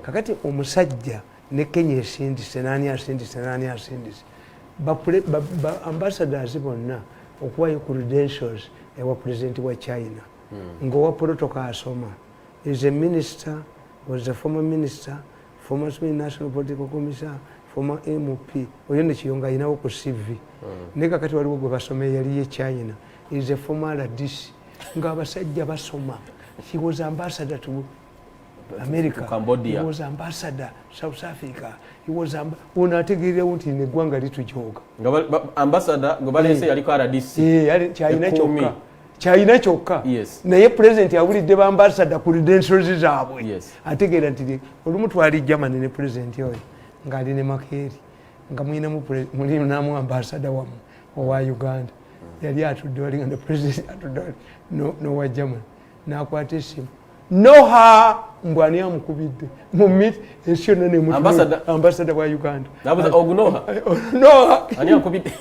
kakati omusajja ne Kenya esindise nani asindise ambassadors bonna okuwayo credentials ewa president wa China ng'owa protocol asoma is a minister, was a former minister, former national political commissioner, former MP oyo ne Kiyonga ayinawo ku CV neka kati waliwo gwe basome yali ye China is a former RDC ng'abasajja basoma. He was ambassador to America, Cambodia. He was ambassador South Africa, he was unategeera nti neggwanga litujoga ambassador ngobalese yaliko RDC yali China kyokka yes. Naye president yawulidde ba ambassador credentials zaabwe yes. Ategeera nti olumu twali Germany ne president oyo ng'ali ne Makeri nga mulinamu ambassador wamu owa Uganda yali atudde wali nga ne president atudde n'owa Germany n'akwata essimu noha mbw ani amukubidde mu meet ensi yonna ne ambassador wa Uganda noha ani amukubidde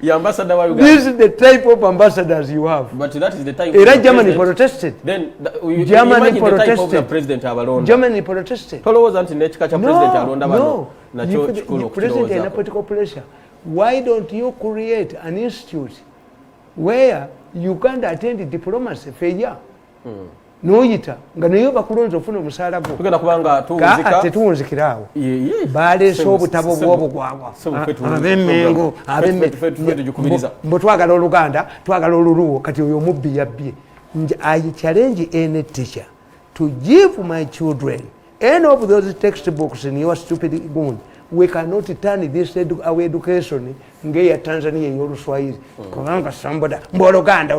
ya ambassador wa Uganda. This is the type of ambassadors you have. But that is the type of Germany protested. Then Germany protested. The president abalonda. Germany protested. Tolowooza nti n'ekika kya president alonda bano nakyo kikulu president ina political pressure. Why don't you create an institute where Uganda attend diplomacy fair? Noyita nga nayo bakulonza ofuna omusaala gwo tugenda kubanga tuwunzika tetuwunzikiraawo baleese obutabo bwobugwagwa ab'emmengo mbo twagala Oluganda twagala Oluluwo kati oyo omubbi yabbye. I challenge any teacher to give my children any of those textbooks in your stupid gun we cannot turn this our education ngeya Tanzania y'oluswahili kubanga samboda mboluganda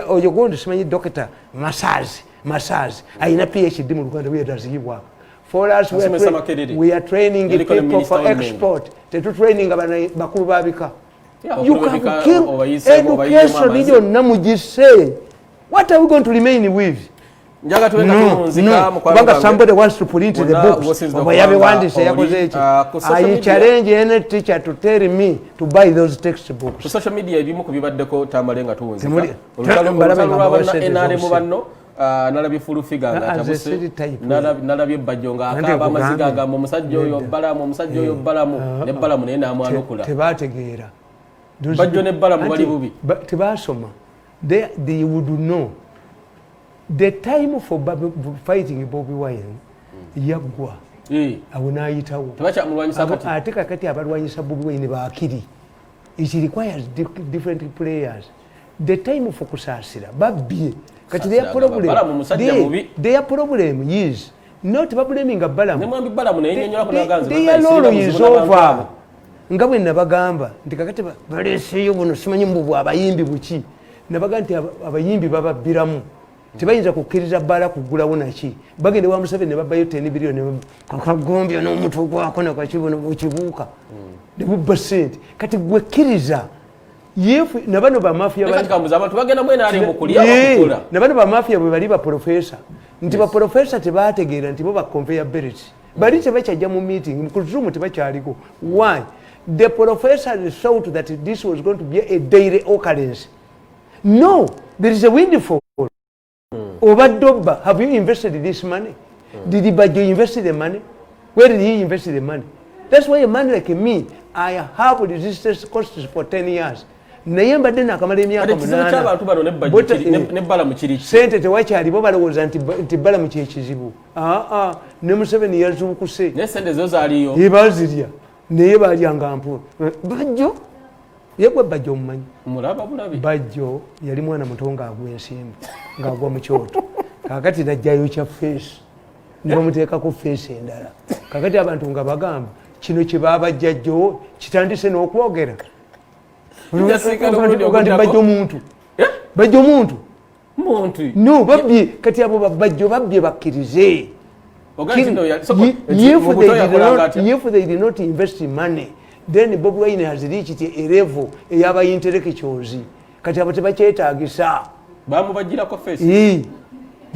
oyo gondi simanyi Dr. Masazi ayina PhD mu Luganda bwetaziyibwa. For us we are training people for export. Tetu training bakulu babika. You can kill education yonna mugise. What are we going to remain with? Kubanga somebody wants to put into the books. I challenge any teacher to tell me to buy those textbooks. Social media ebimu kubibaddeko Tamale nga tuwunzika. Nalabye fulu figa nga tabuse nalabye bajjo nga akaba amaziga nga omusajja oyo balamu ne balamu naye n'amwanukula tebategeera bajjo ne balamu bali bubi tebasoma they would know the time for fighting Bobi Wine yaggwa awo n'ayitawo tebakyamulwanyisa ate kakati abalwanyisa Bobi Wine baakiri. It requires different players. The time for kusaasira babbye. Kati their problem is not blaming Balamu. Their role is over. Nga bwe nabagamba nti kakati baleseeyo buno simanyi mbubu abayimbi buki nabaga nti abayimbi bababbiramu tebayinza kukkiriza Bala kugulawo naki bagende wa Museveni ne babayo 10 billion kakagombyo n'omutwe gwako nakakibuno bukibuuka ne bubba sente kati gwekkiriza yefu nabano ba mafia bali kambuza abantu bagenda mwena ali mukulya bakukula nabano ba mafia bwe bali ba professor nti ba professor tebategeera nti bo ba conveyability bali tebachajja mu meeting ku Zoom tebakyaliko. Why? The professor thought that this was going to be a daily occurrence. No, there is a windfall. Obadobba, have you invested this money? Did Bajo invest the money? Where did he invest the money? That's why a man like me, I have resisted costs for 10 years. Naye mbadde nakamala emyaka 8 sente tewakyali bo balowooza nti Balamu kyekizibu. Ne Museveni yazukuse ne sente zo zaaliyo bazirya naye balyanga mpola. Bajjo yegwe Bajjo omumanyi mulaba bulabi Bajjo yali mwana muto ng'agwa ensimbu ng'agwa mu kyoto kakati najjayo kya feesi ne bamuteekako feesi endala kakati abantu nga bagamba kino kye baabajja Jjo kitandise n'okwogera. Bajjo muntu no babbye kati abo Bajjo babbye bakkirize. If they did not invest in money, then Bobi Wine has reached a level eyaba intellectuals kati abo tebakyetaagisa bamubajjirako face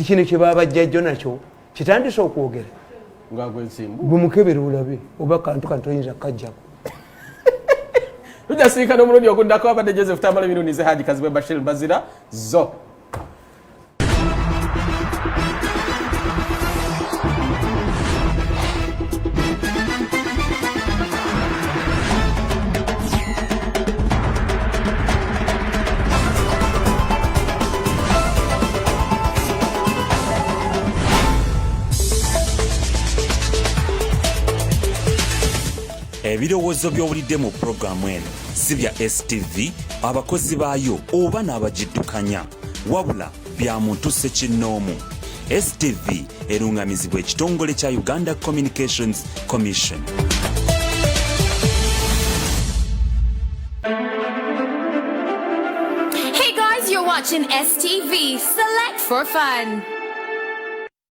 kino kye baabajja Jjo nakyo kitandise okwogera ng'agwa ensimbu bumukebera olabe oba kantu kantoyinza kajjako. Tujasiika n'omulundi okuddako abadde Joseph Tamale Mirundi ze Haji Kazibwe Bashir Bazira zo. Ebirowoozo by'owulidde mu puroguramu eno si bya STV abakozi baayo oba n'abagiddukanya wabula bya muntu ssekinnoomu. STV erungamizibwa ekitongole kya Uganda Communications Commission. Hey guys, you're watching STV. Select for fun.